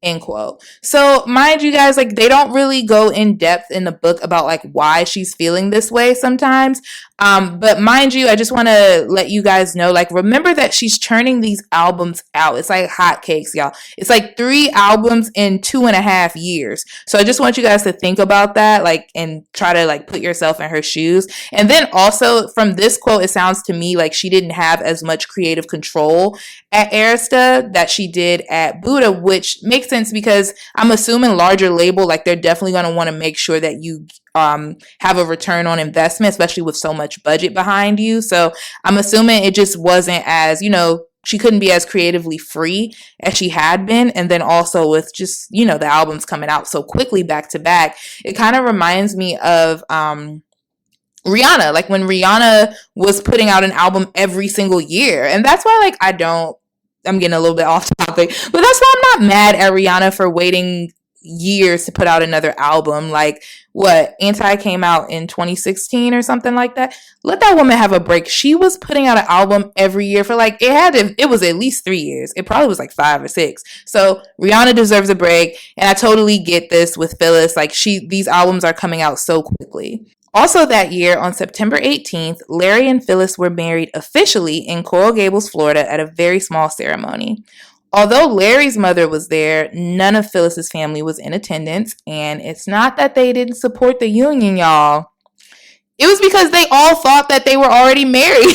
End quote. So mind you guys, like they don't really go in depth in the book about like why she's feeling this way sometimes. But mind you, I just want to let you guys know, like, remember that she's churning these albums out. It's like hotcakes, y'all. It's like 3 albums in 2.5 years. So I just want you guys to think about that, like, and try to like put yourself in her shoes. And then also from this quote, it sounds to me like she didn't have as much creative control at Arista that she did at Buddha, which makes sense because I'm assuming larger label, like they're definitely going to want to make sure that you have a return on investment, especially with so much budget behind you. So I'm assuming it just wasn't as, she couldn't be as creatively free as she had been. And then also with just, the albums coming out so quickly back to back, it kind of reminds me of Rihanna, like when Rihanna was putting out an album every single year. And that's why like I'm getting a little bit off topic, but that's why I'm not mad at Rihanna for waiting years to put out another album. Like what, Anti came out in 2016 or something like that. Let that woman have a break. She was putting out an album every year for like, it was at least 3 years. It probably was like 5 or 6. So Rihanna deserves a break. And I totally get this with Phyllis. Like these albums are coming out so quickly. Also that year, on September 18th, Larry and Phyllis were married officially in Coral Gables, Florida at a very small ceremony. Although Larry's mother was there, none of Phyllis's family was in attendance, and it's not that they didn't support the union, y'all. It was because they all thought that they were already married.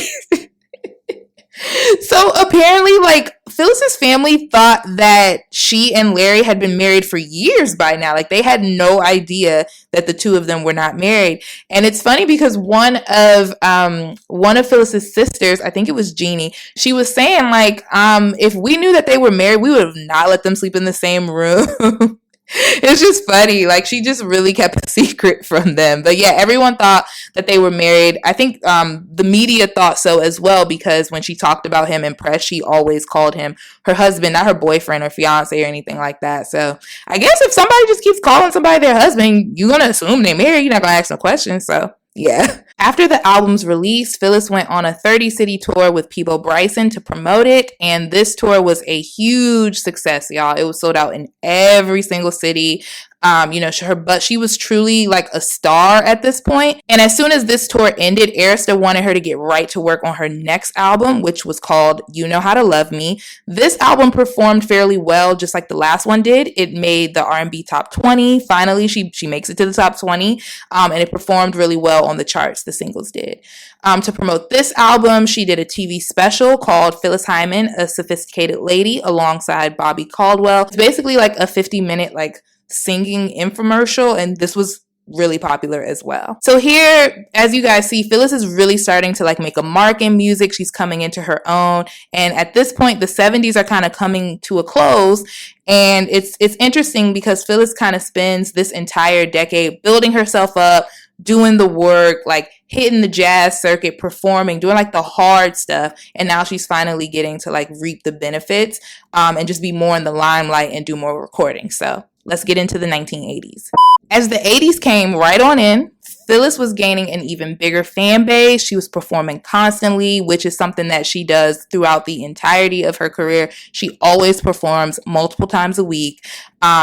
So apparently, like, Phyllis's family thought that she and Larry had been married for years by now. Like, they had no idea that the two of them were not married. And it's funny because one of Phyllis's sisters, I think it was Jeannie, she was saying, like, if we knew that they were married, we would have not let them sleep in the same room. It's just funny. Like, she just really kept a secret from them. But yeah, everyone thought that they were married. I think the media thought so as well, because when she talked about him in press, she always called him her husband, not her boyfriend or fiance or anything like that. So I guess if somebody just keeps calling somebody their husband, you're going to assume they're married. You're not going to ask no questions. So yeah. After the album's release, Phyllis went on a 30-city tour with Peabo Bryson to promote it, and this tour was a huge success, y'all. It was sold out in every single city. She was truly like a star at this point. And as soon as this tour ended, Arista wanted her to get right to work on her next album, which was called You Know How to Love Me. This album performed fairly well, just like the last one did. It made the R&B top 20. Finally, she makes it to the top 20, and it performed really well on the charts. The singles did. To promote this album, she did a TV special called Phyllis Hyman, A Sophisticated Lady, alongside Bobby Caldwell. It's basically like a 50-minute like singing infomercial, and this was really popular as well. So here, as you guys see, Phyllis is really starting to like make a mark in music. She's coming into her own, and at this point the 70s are kind of coming to a close. And it's interesting because Phyllis kind of spends this entire decade building herself up, doing the work, like hitting the jazz circuit, performing, doing like the hard stuff. And now she's finally getting to like reap the benefits and just be more in the limelight and do more recording. So let's get into the 1980s. As the 80s came right on in, Phyllis was gaining an even bigger fan base. She was performing constantly, which is something that she does throughout the entirety of her career. She always performs multiple times a week.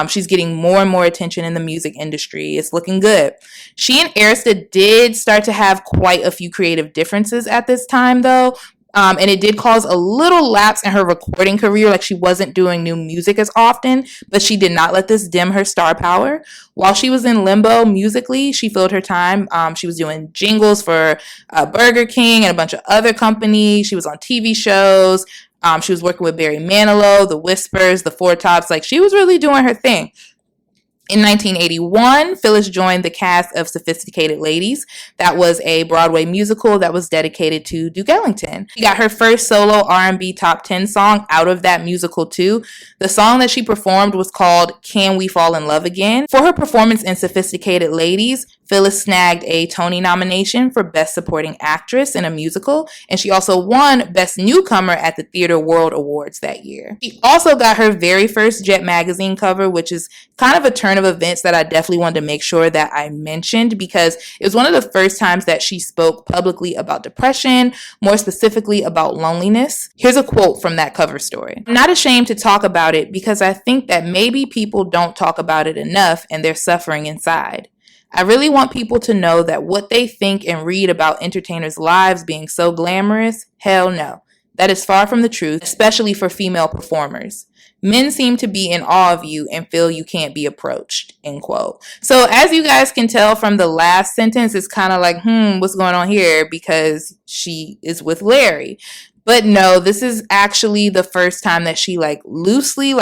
She's getting more and more attention in the music industry. It's looking good. She and Arista did start to have quite a few creative differences at this time, though. And it did cause a little lapse in her recording career. Like, she wasn't doing new music as often, but she did not let this dim her star power. While she was in limbo musically, she filled her time. She was doing jingles for Burger King and a bunch of other companies. She was on TV shows. She was working with Barry Manilow, The Whispers, The Four Tops. Like, she was really doing her thing. In 1981, Phyllis joined the cast of Sophisticated Ladies. That was a Broadway musical that was dedicated to Duke Ellington. She got her first solo R&B top 10 song out of that musical too. The song that she performed was called Can We Fall in Love Again? For her performance in Sophisticated Ladies, Phyllis snagged a Tony nomination for Best Supporting Actress in a Musical, and she also won Best Newcomer at the Theatre World Awards that year. She also got her very first Jet magazine cover, which is kind of a turn of events that I definitely wanted to make sure that I mentioned because it was one of the first times that she spoke publicly about depression, more specifically about loneliness. Here's a quote from that cover story. "I'm not ashamed to talk about it because I think that maybe people don't talk about it enough and they're suffering inside. I really want people to know that what they think and read about entertainers' lives being so glamorous, hell no. That is far from the truth, especially for female performers. Men seem to be in awe of you and feel you can't be approached," end quote. So as you guys can tell from the last sentence, it's kind of like, what's going on here? Because she is with Larry. But no, this is actually the first time that she loosely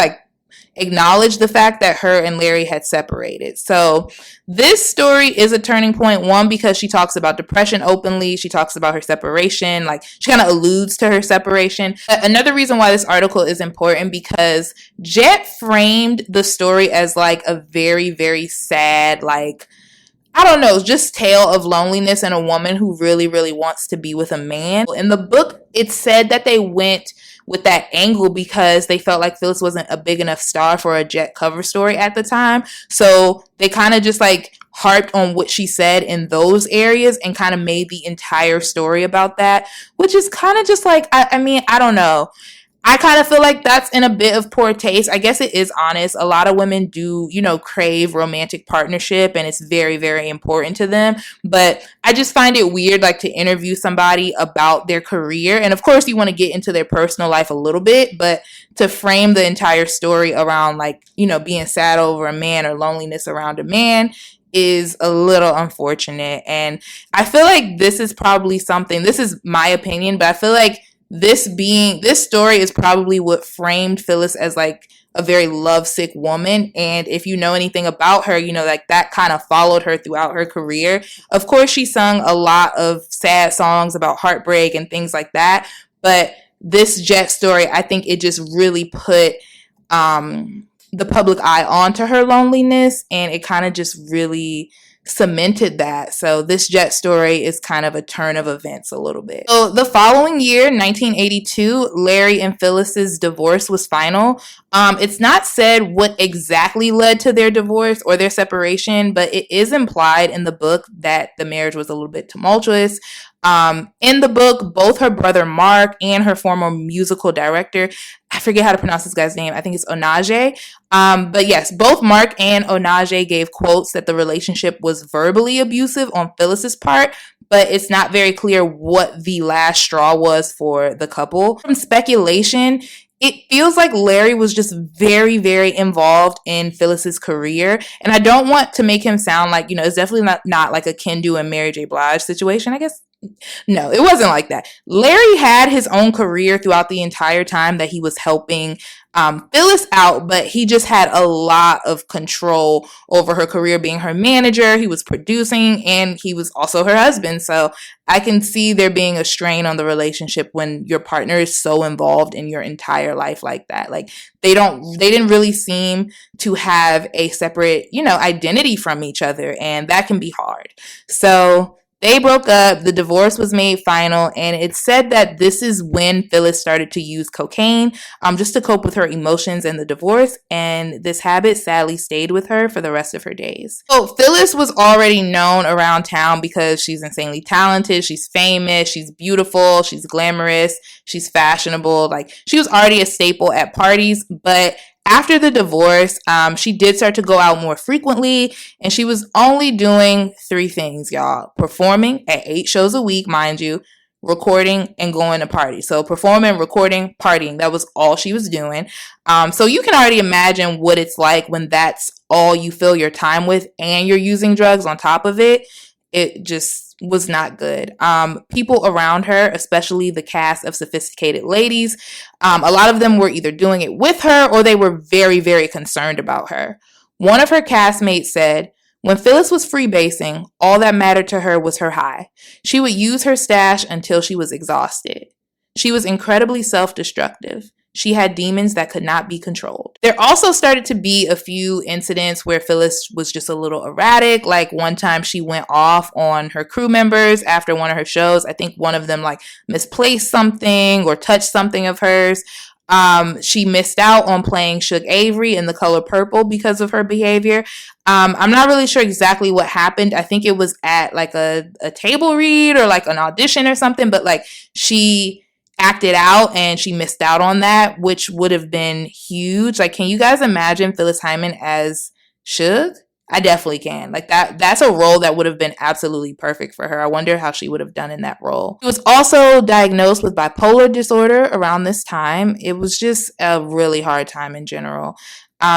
acknowledged the fact that her and Larry had separated. So this story is a turning point, one, because she talks about depression openly. She talks about her separation. She kind of alludes to her separation. Another reason why this article is important because Jet framed the story as a very, very sad, I don't know, just tale of loneliness and a woman who really, really wants to be with a man. In the book, it said that they went with that angle because they felt like Phyllis wasn't a big enough star for a Jet cover story at the time. So they kind of just harped on what she said in those areas and kind of made the entire story about that, which is kind of just I don't know. I kind of feel like that's in a bit of poor taste. I guess it is honest. A lot of women do, crave romantic partnership and it's very, very important to them. But I just find it weird, to interview somebody about their career. And of course, you want to get into their personal life a little bit, but to frame the entire story around being sad over a man or loneliness around a man is a little unfortunate. And I feel like this is probably something, this is my opinion, but I feel like this story is probably what framed Phyllis as a very lovesick woman. And if you know anything about her, that kind of followed her throughout her career. Of course, she sung a lot of sad songs about heartbreak and things like that. But this Jet story, I think it just really put the public eye onto her loneliness, and it kind of just really cemented that. So this Jet story is kind of a turn of events a little bit. So the following year, 1982, Larry and Phyllis's divorce was final. It's not said what exactly led to their divorce or their separation, but it is implied in the book that the marriage was a little bit tumultuous. In the book, both her brother Mark and her former musical director, I forget how to pronounce this guy's name, I think it's Onaje. But yes, both Mark and Onaje gave quotes that the relationship was verbally abusive on Phyllis's part, but it's not very clear what the last straw was for the couple. From speculation, it feels like Larry was just very, very involved in Phyllis's career. And I don't want to make him sound like, it's definitely not like a Kendu and Mary J. Blige situation, I guess. No, it wasn't like that. Larry had his own career throughout the entire time that he was helping Phyllis out, but he just had a lot of control over her career, being her manager. He was producing and he was also her husband. So I can see there being a strain on the relationship when your partner is so involved in your entire life like that. They didn't really seem to have a separate, identity from each other, and that can be hard. So they broke up, the divorce was made final, and it's said that this is when Phyllis started to use cocaine just to cope with her emotions and the divorce, and this habit sadly stayed with her for the rest of her days. So Phyllis was already known around town because she's insanely talented, she's famous, she's beautiful, she's glamorous, she's fashionable. She was already a staple at parties, but after the divorce, she did start to go out more frequently, and she was only doing 3 things, y'all. Performing at 8 shows a week, mind you, recording, and going to parties. So performing, recording, partying, that was all she was doing. So you can already imagine what it's like when that's all you fill your time with and you're using drugs on top of it. It just was not good. People around her, especially the cast of Sophisticated Ladies, a lot of them were either doing it with her or they were very, very concerned about her. One of her castmates said, when Phyllis was freebasing, all that mattered to her was her high. She would use her stash until she was exhausted. She was incredibly self-destructive. She had demons that could not be controlled. There also started to be a few incidents where Phyllis was just a little erratic. Like one time she went off on her crew members after one of her shows. I think one of them like misplaced something or touched something of hers. She missed out on playing Suge Avery in The Color Purple because of her behavior. I'm not really sure exactly what happened. I think it was at like a table read or like an audition or something, but like she acted out and she missed out on that, which would have been huge. Like, can you guys imagine Phyllis Hyman as Suge? I definitely can. Like that's a role that would have been absolutely perfect for her. I wonder how she would have done in that role. She was also diagnosed with bipolar disorder around this time. It was just a really hard time in general.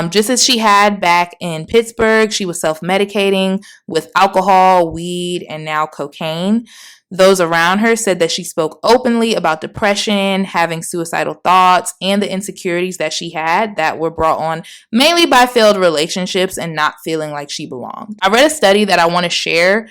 Just as she had back in Pittsburgh, she was self-medicating with alcohol, weed, and now cocaine. Those around her said that she spoke openly about depression, having suicidal thoughts, and the insecurities that she had that were brought on mainly by failed relationships and not feeling like she belonged. I read a study that I want to share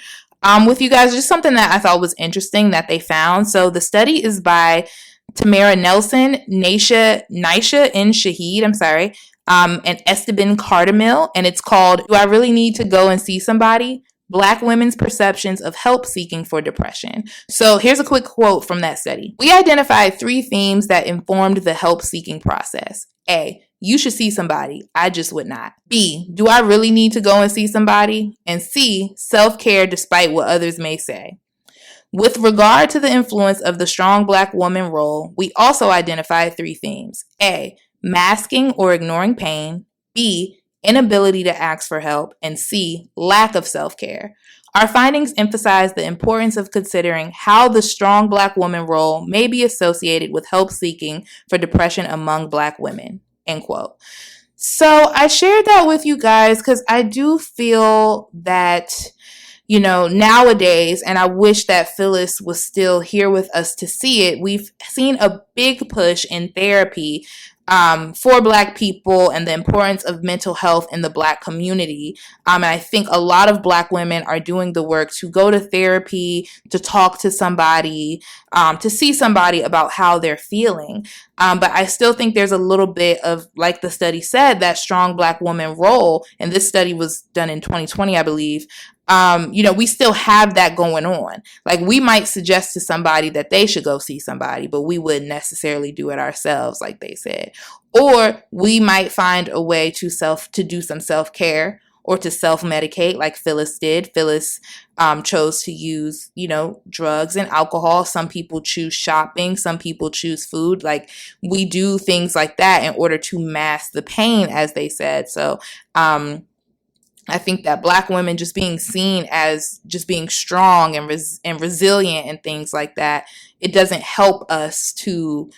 with you guys, just something that I thought was interesting that they found. So the study is by Tamara Nelson, Nisha N. Shahid, and Esteban Cardamil, and it's called Do I Really Need to Go and See Somebody? Black Women's Perceptions of Help Seeking for Depression. So here's a quick quote from that study. We identified 3 themes that informed the help seeking process. A, you should see somebody. I just would not. B, do I really need to go and see somebody? And C, self-care despite what others may say. With regard to the influence of the strong Black woman role, we also identified 3 themes. A, masking or ignoring pain. B, inability to ask for help, and C, lack of self-care. Our findings emphasize the importance of considering how the strong Black woman role may be associated with help seeking for depression among Black women, end quote. So I shared that with you guys because I do feel that, you know, nowadays, and I wish that Phyllis was still here with us to see it, we've seen a big push in therapy for Black people and the importance of mental health in the Black community. And I think a lot of Black women are doing the work to go to therapy, to talk to somebody, to see somebody about how they're feeling. But I still think there's a little bit of, like the study said, that strong Black woman role. And this study was done in 2020, I believe. You know, we still have that going on. Like we might suggest to somebody that they should go see somebody, but we wouldn't necessarily do it ourselves, like they said. Or we might find a way to do some self-care or to self-medicate like Phyllis did. Phyllis chose to use, you know, drugs and alcohol. Some people choose shopping. Some people choose food. Like we do things like that in order to mask the pain, as they said. So, I think that Black women just being seen as just being strong and resilient and things like that, it doesn't help us to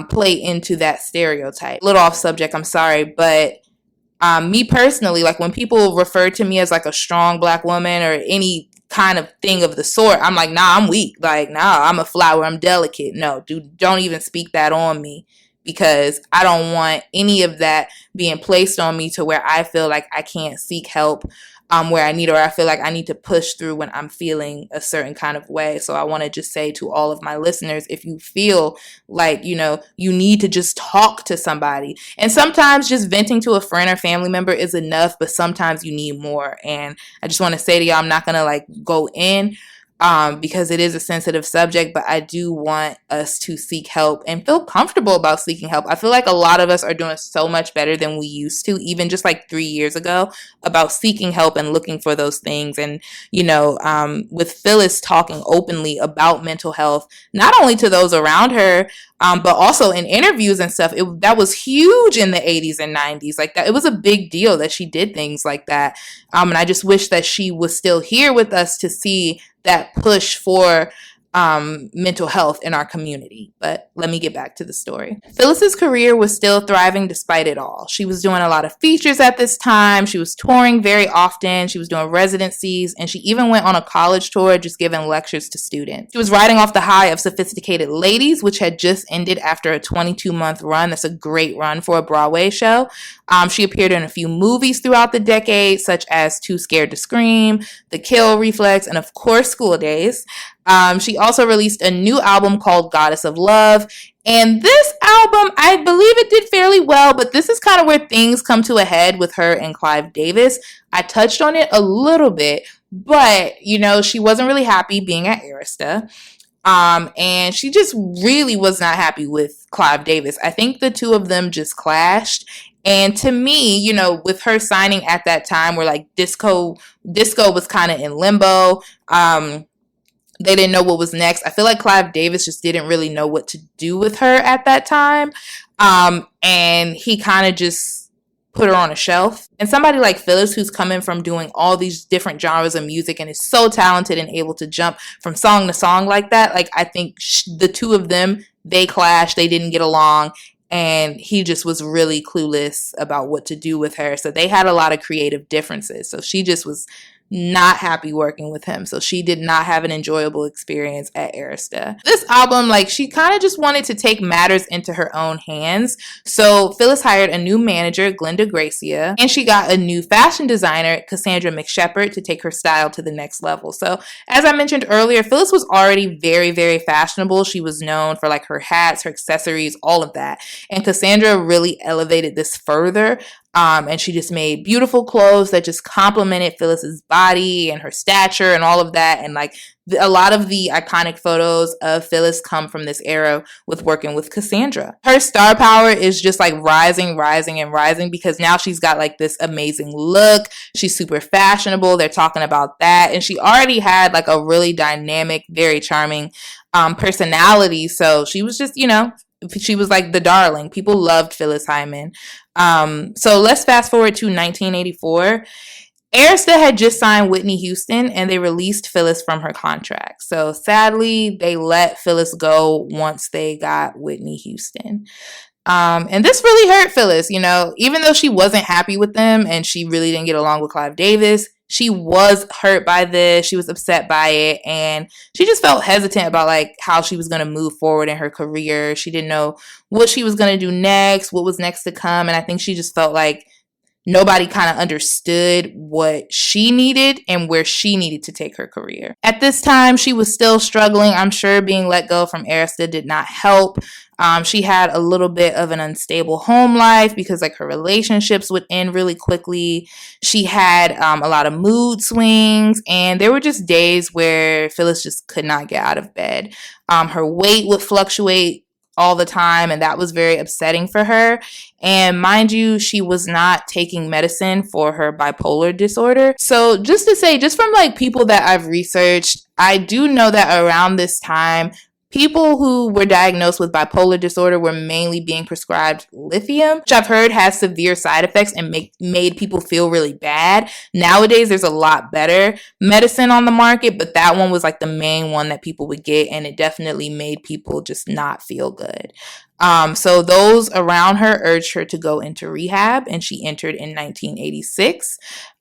play into that stereotype. A little off subject, I'm sorry, but me personally, like when people refer to me as like a strong Black woman or any kind of thing of the sort, I'm like, nah, I'm weak. Like, nah, I'm a flower. I'm delicate. No, dude, don't even speak that on me. Because I don't want any of that being placed on me to where I feel like I can't seek help where I need, or I feel like I need to push through when I'm feeling a certain kind of way. So I want to just say to all of my listeners, if you feel like, you know, you need to just talk to somebody, and sometimes just venting to a friend or family member is enough, but sometimes you need more. And I just want to say to y'all, I'm not going to like go in because it is a sensitive subject, but I do want us to seek help and feel comfortable about seeking help. I feel like a lot of us are doing so much better than we used to, even just like 3 years ago, about seeking help and looking for those things. And, you know, with Phyllis talking openly about mental health, not only to those around her, but also in interviews and stuff, that was huge in the 80s and 90s. Like that, it was a big deal that she did things like that. And I just wish that she was still here with us to see that push for mental health in our community. But let me get back to the story. Phyllis's career was still thriving despite it all. She was doing a lot of features at this time. She was touring very often. She was doing residencies, and she even went on a college tour just giving lectures to students. She was riding off the high of Sophisticated Ladies, which had just ended after a 22-month run. That's a great run for a Broadway show. She appeared in a few movies throughout the decade, such as Too Scared to Scream, The Kill Reflex, and of course, School Days. She also released a new album called Goddess of Love. And this album, I believe it did fairly well, but this is kind of where things come to a head with her and Clive Davis. I touched on it a little bit, but, she wasn't really happy being at Arista. And she just really was not happy with Clive Davis. I think the two of them just clashed. And to me, with her signing at that time where like disco was kind of in limbo, they didn't know what was next. I feel like Clive Davis just didn't really know what to do with her at that time. And he kind of just put her on a shelf. And somebody like Phyllis, who's coming from doing all these different genres of music and is so talented and able to jump from song to song like that, like I think the two of them, they clashed, they didn't get along. And he just was really clueless about what to do with her. So they had a lot of creative differences. So she just was not happy working with him. So she did not have an enjoyable experience at Arista. This album, she kind of just wanted to take matters into her own hands. So Phyllis hired a new manager, Glenda Gracia, and she got a new fashion designer, Cassandra McShepard, to take her style to the next level. So as I mentioned earlier, Phyllis was already very, very fashionable. She was known for her hats, her accessories, all of that. And Cassandra really elevated this further. And she just made beautiful clothes that just complemented Phyllis's body and her stature and all of that. And a lot of the iconic photos of Phyllis come from this era with working with Cassandra. Her star power is just rising, rising, and rising because now she's got this amazing look. She's super fashionable. They're talking about that. And she already had a really dynamic, very charming personality. So she was just, she was the darling. People loved Phyllis Hyman. So let's fast forward to 1984. Arista had just signed Whitney Houston and they released Phyllis from her contract. So sadly, they let Phyllis go once they got Whitney Houston. And this really hurt Phyllis, even though she wasn't happy with them and she really didn't get along with Clive Davis. She was hurt by this. She was upset by it. And she just felt hesitant about how she was going to move forward in her career. She didn't know what she was going to do next, what was next to come. And I think she just felt like nobody kind of understood what she needed and where she needed to take her career. At this time, she was still struggling. I'm sure being let go from Arista did not help. She had a little bit of an unstable home life because her relationships would end really quickly. She had a lot of mood swings, and there were just days where Phyllis just could not get out of bed. Her weight would fluctuate all the time, and that was very upsetting for her. And mind you, she was not taking medicine for her bipolar disorder. So just to say, just from people that I've researched, I do know that around this time, people who were diagnosed with bipolar disorder were mainly being prescribed lithium, which I've heard has severe side effects and made people feel really bad. Nowadays, there's a lot better medicine on the market, but that one was the main one that people would get, and it definitely made people just not feel good. So those around her urged her to go into rehab, and she entered in 1986.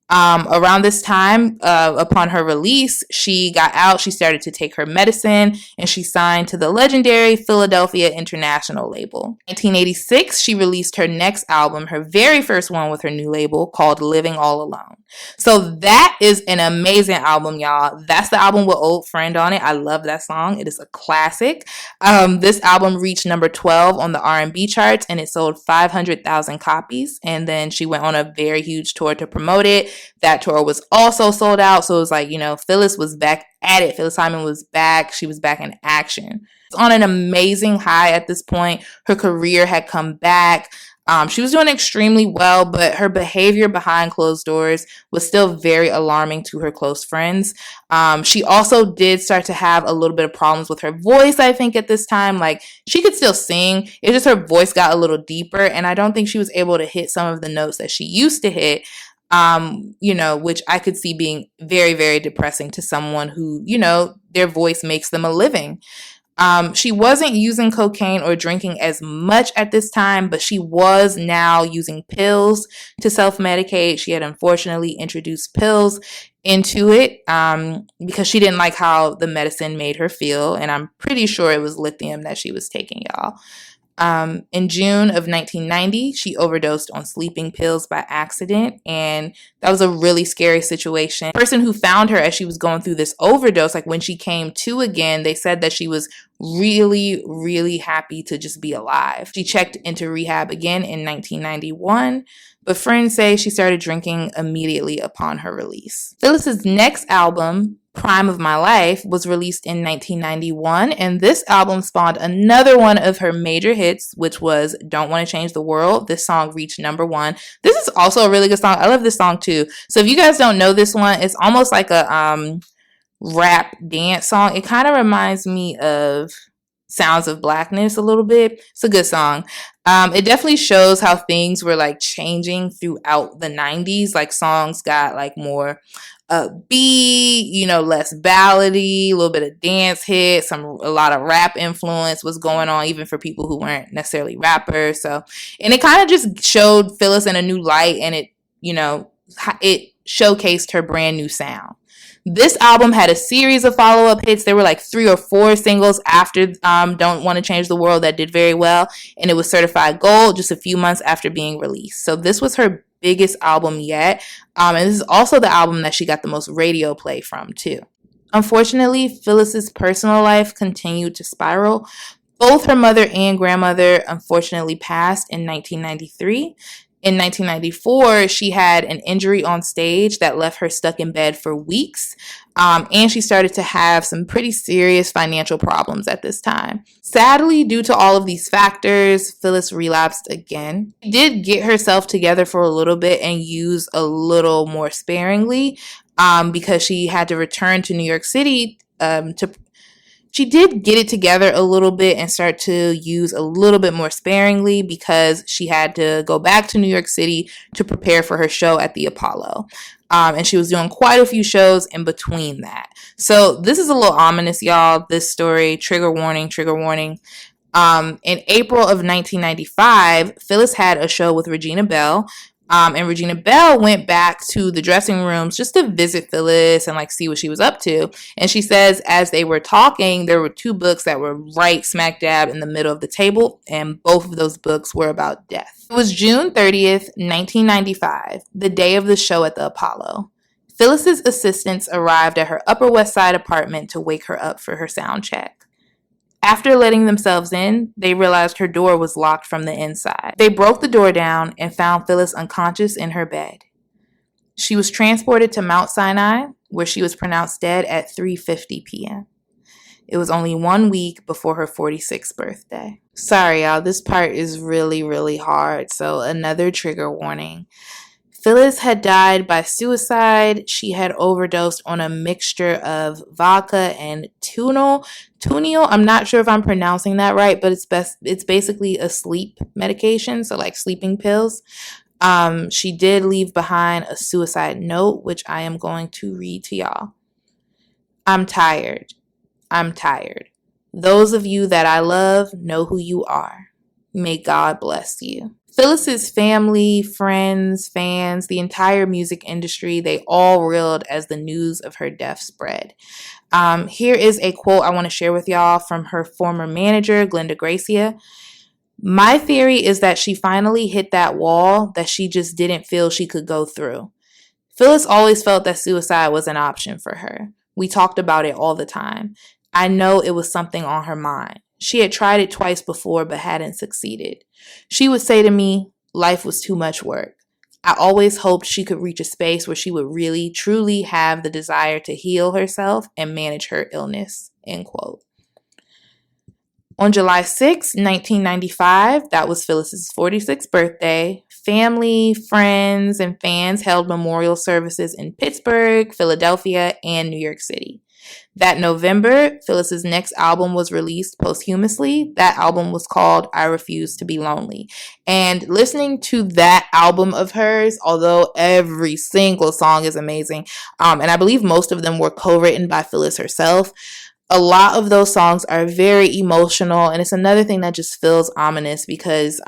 Around this time, upon her release, she got out, she started to take her medicine, and she signed to the legendary Philadelphia International label. In 1986, she released her next album, her very first one with her new label, called Living All Alone. So that is an amazing album, y'all. That's the album with Old Friend on it. I love that song. It is a classic. This album reached number 12 on the R&B charts, and it sold 500,000 copies. And then she went on a very huge tour to promote it. That tour was also sold out. So it was Phyllis was back at it. Phyllis Hyman was back. She was back in action. On an amazing high at this point. Her career had come back. She was doing extremely well, but her behavior behind closed doors was still very alarming to her close friends. She also did start to have a little bit of problems with her voice, I think, at this time. She could still sing. It's just her voice got a little deeper, and I don't think she was able to hit some of the notes that she used to hit. Which I could see being very, very depressing to someone who, their voice makes them a living. She wasn't using cocaine or drinking as much at this time, but she was now using pills to self-medicate. She had unfortunately introduced pills into it because she didn't like how the medicine made her feel. And I'm pretty sure it was lithium that she was taking, y'all. In June of 1990, she overdosed on sleeping pills by accident, and that was a really scary situation. The person who found her as she was going through this overdose, like when she came to again, they said that she was really, really happy to just be alive. She checked into rehab again in 1991, but friends say she started drinking immediately upon her release. Phyllis's next album, Prime of My Life, was released in 1991, and this album spawned another one of her major hits, which was Don't Want to Change the World. This song reached #1. This is also a really good song. I love this song too. So if you guys don't know this one, it's almost like a rap dance song. It kind of reminds me of Sounds of Blackness a little bit. It's a good song. It definitely shows how things were like changing throughout the 90s. Like songs got like more upbeat, less ballady, a little bit of dance hits, a lot of rap influence was going on, even for people who weren't necessarily rappers. So, and it kind of just showed Phyllis in a new light, and it showcased her brand new sound. This album had a series of follow-up hits. There were like 3 or 4 singles after Don't Want to Change the World that did very well, and it was certified gold just a few months after being released. So this was her biggest album yet, and this is also the album that she got the most radio play from too. Unfortunately, Phyllis's personal life continued to spiral. Both her mother and grandmother unfortunately passed in 1993. In 1994, she had an injury on stage that left her stuck in bed for weeks, and she started to have some pretty serious financial problems at this time. Sadly, due to all of these factors, Phyllis relapsed again. She did get herself together for a little bit and use a little more sparingly because she had to return to New York City She did get it together a little bit and start to use a little bit more sparingly because she had to go back to New York City to prepare for her show at the Apollo. And she was doing quite a few shows in between that. So this is a little ominous, y'all, this story. Trigger warning, trigger warning. In April of 1995, Phyllis had a show with Regina Belle. And Regina Belle went back to the dressing rooms just to visit Phyllis and like see what she was up to. And she says as they were talking, there were 2 books that were right smack dab in the middle of the table, and both of those books were about death. It was June 30th, 1995, the day of the show at the Apollo. Phyllis's assistants arrived at her Upper West Side apartment to wake her up for her sound check. After letting themselves in, they realized her door was locked from the inside. They broke the door down and found Phyllis unconscious in her bed. She was transported to Mount Sinai, where she was pronounced dead at 3:50 p.m. It was only 1 week before her 46th birthday. Sorry, y'all, this part is really, really hard, so another trigger warning. Phyllis had died by suicide. She had overdosed on a mixture of vodka and tunil. I'm not sure if I'm pronouncing that right, but it's basically a sleep medication, so like sleeping pills. She did leave behind a suicide note, which I am going to read to y'all. I'm tired. Those of you that I love know who you are. May God bless you. Phyllis's family, friends, fans, the entire music industry, they all reeled as the news of her death spread. Here is a quote I want to share with y'all from her former manager, Glenda Gracia. My theory is that she finally hit that wall that she just didn't feel she could go through. Phyllis always felt that suicide was an option for her. We talked about it all the time. I know it was something on her mind. She had tried it twice before but hadn't succeeded. She would say to me, life was too much work. I always hoped she could reach a space where she would really, truly have the desire to heal herself and manage her illness, end quote. On July 6, 1995, that was Phyllis's 46th birthday, family, friends, and fans held memorial services in Pittsburgh, Philadelphia, and New York City. That November, Phyllis's next album was released posthumously. That album was called I Refuse to Be Lonely. And listening to that album of hers, although every single song is amazing, and I believe most of them were co-written by Phyllis herself, a lot of those songs are very emotional, and it's another thing that just feels ominous because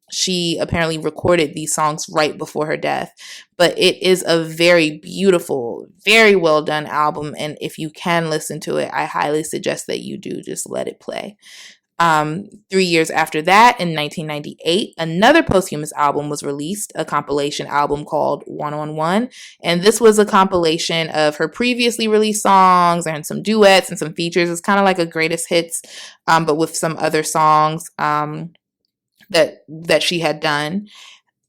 she apparently recorded these songs right before her death. But it is a very beautiful, very well done album, and if you can listen to it, I highly suggest that you do. Just let it play. 3 years after that, in 1998, another posthumous album was released, a compilation album called 1 and this was a compilation of her previously released songs and some duets and some features. It's kind of like a greatest hits, but with some other songs that she had done.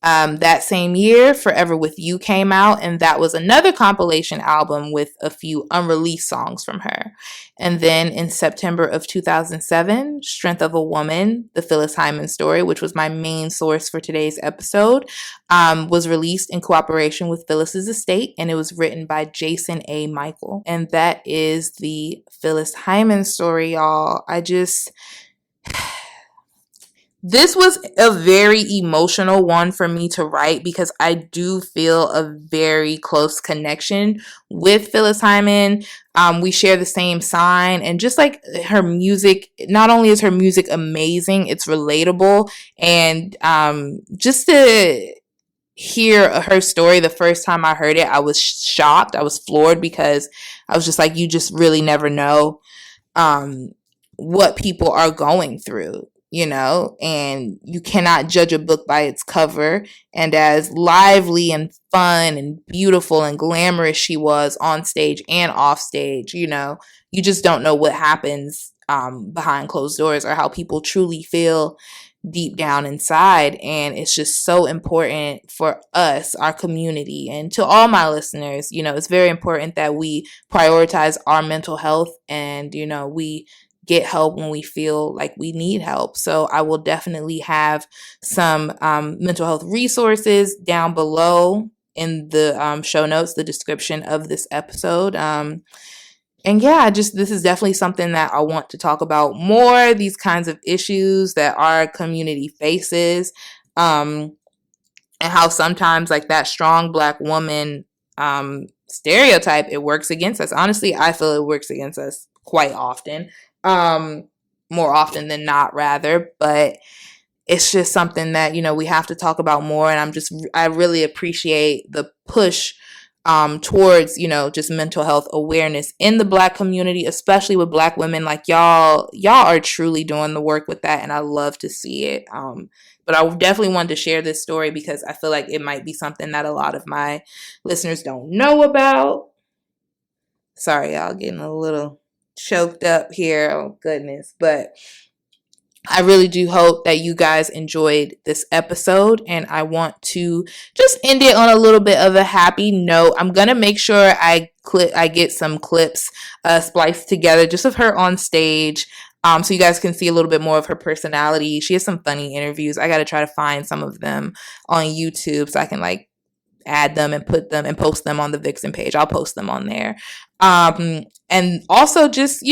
That same year, Forever With You came out, and that was another compilation album with a few unreleased songs from her. And then in September of 2007, Strength of a Woman, the Phyllis Hyman story, which was my main source for today's episode, was released in cooperation with Phyllis's estate, and it was written by Jason A. Michael. And that is the Phyllis Hyman story, y'all. This was a very emotional one for me to write because I do feel a very close connection with Phyllis Hyman. We share the same sign, and just like her music, not only is her music amazing, it's relatable. And just to hear her story the first time I heard it, I was shocked. I was floored because I was just like, you just really never know what people are going through. And you cannot judge a book by its cover. And as lively and fun and beautiful and glamorous she was on stage and off stage, you just don't know what happens behind closed doors or how people truly feel deep down inside. And it's just so important for us, our community, and to all my listeners, it's very important that we prioritize our mental health and, we get help when we feel like we need help. So I will definitely have some mental health resources down below in the show notes, the description of this episode. And yeah, this is definitely something that I want to talk about more, these kinds of issues that our community faces, and how sometimes like that strong Black woman stereotype, it works against us. Honestly, I feel it works against us quite often. More often than not, rather, but it's just something that, we have to talk about more. And I really appreciate the push, towards, just mental health awareness in the Black community, especially with Black women. Like y'all are truly doing the work with that. And I love to see it. But I definitely wanted to share this story because I feel like it might be something that a lot of my listeners don't know about. Sorry, y'all, getting a little choked up here. Oh goodness. But I really do hope that you guys enjoyed this episode, and I want to just end it on a little bit of a happy note. I'm gonna make sure I get some clips spliced together just of her on stage, so you guys can see a little bit more of her personality. She has some funny interviews. I gotta try to find some of them on YouTube so I can add them and put them and post them on the Vixen page. I'll post them on there. And also just,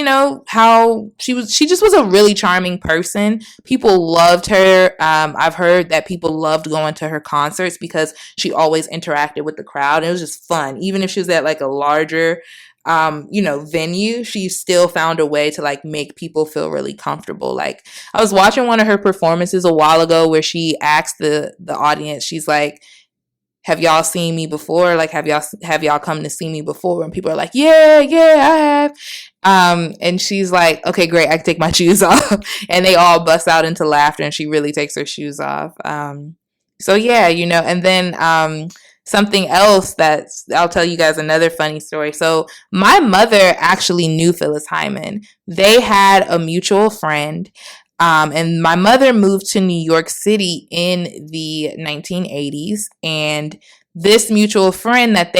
how she just was a really charming person. People loved her. I've heard that people loved going to her concerts because she always interacted with the crowd. It was just fun. Even if she was at a larger, venue, she still found a way to make people feel really comfortable. I was watching one of her performances a while ago where she asked the audience, she's like, have y'all seen me before? Have y'all come to see me before? And people are like, yeah, I have. And she's like, okay, great. I can take my shoes off. And they all bust out into laughter, and she really takes her shoes off. So yeah, and then, something else I'll tell you guys another funny story. So my mother actually knew Phyllis Hyman. They had a mutual friend. And my mother moved to New York City in the 1980s, and this mutual friend that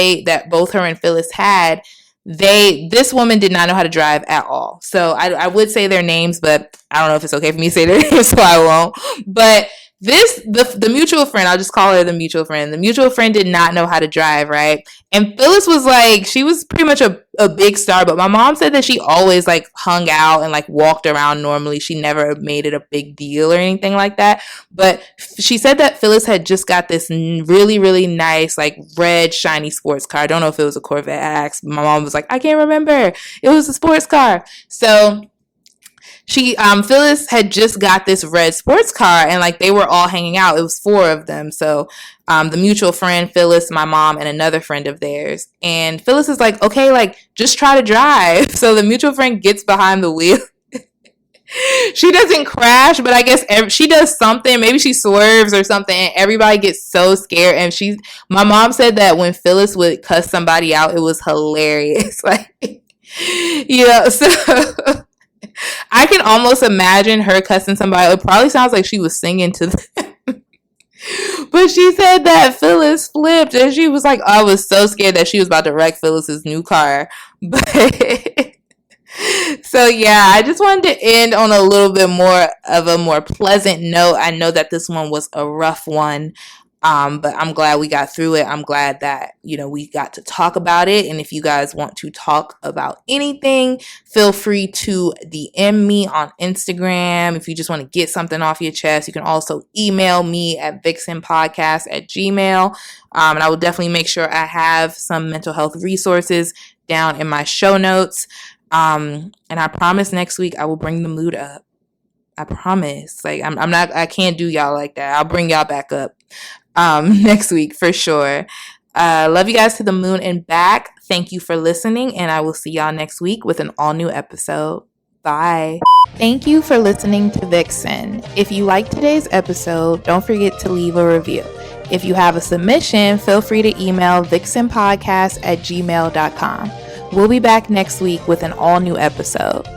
both her and Phyllis had, this woman did not know how to drive at all. So I would say their names, but I don't know if it's okay for me to say their names, so I won't. But The mutual friend, I'll just call her the mutual friend. The mutual friend did not know how to drive, right? And Phyllis was like, she was pretty much a big star, but my mom said that she always like hung out and like walked around normally. She never made it a big deal or anything like that. But she said that Phyllis had just got this really, really nice like red shiny sports car. I don't know if it was a Corvette. I asked, my mom was like, I can't remember. It was a sports car. So Phyllis had just got this red sports car, and like they were all hanging out. It was 4 of them. So the mutual friend, Phyllis, my mom, and another friend of theirs. And Phyllis is like, okay, like just try to drive. So the mutual friend gets behind the wheel. She doesn't crash, but I guess she does something. Maybe she swerves or something, and everybody gets so scared. And my mom said that when Phyllis would cuss somebody out, it was hilarious. Like, so I can almost imagine her cussing somebody. It probably sounds like she was singing to them. But she said that Phyllis flipped, and she was like, I was so scared that she was about to wreck Phyllis's new car. But so yeah, I just wanted to end on a little bit more of a more pleasant note. I know that this one was a rough one. But I'm glad we got through it. I'm glad that, we got to talk about it. And if you guys want to talk about anything, feel free to DM me on Instagram. If you just want to get something off your chest, you can also email me at VIXENPODCAST@gmail.com. And I will definitely make sure I have some mental health resources down in my show notes. And I promise next week I will bring the mood up. I promise. Like I can't do y'all like that. I'll bring y'all back up next week for sure. Love you guys to the moon and back. Thank you for listening, and I will see y'all next week with an all new episode. Bye. Thank you for listening to Vixen. If you liked today's episode, don't forget to leave a review. If you have a submission, feel free to email VIXENPODCAST@gmail.com. We'll be back next week with an all new episode.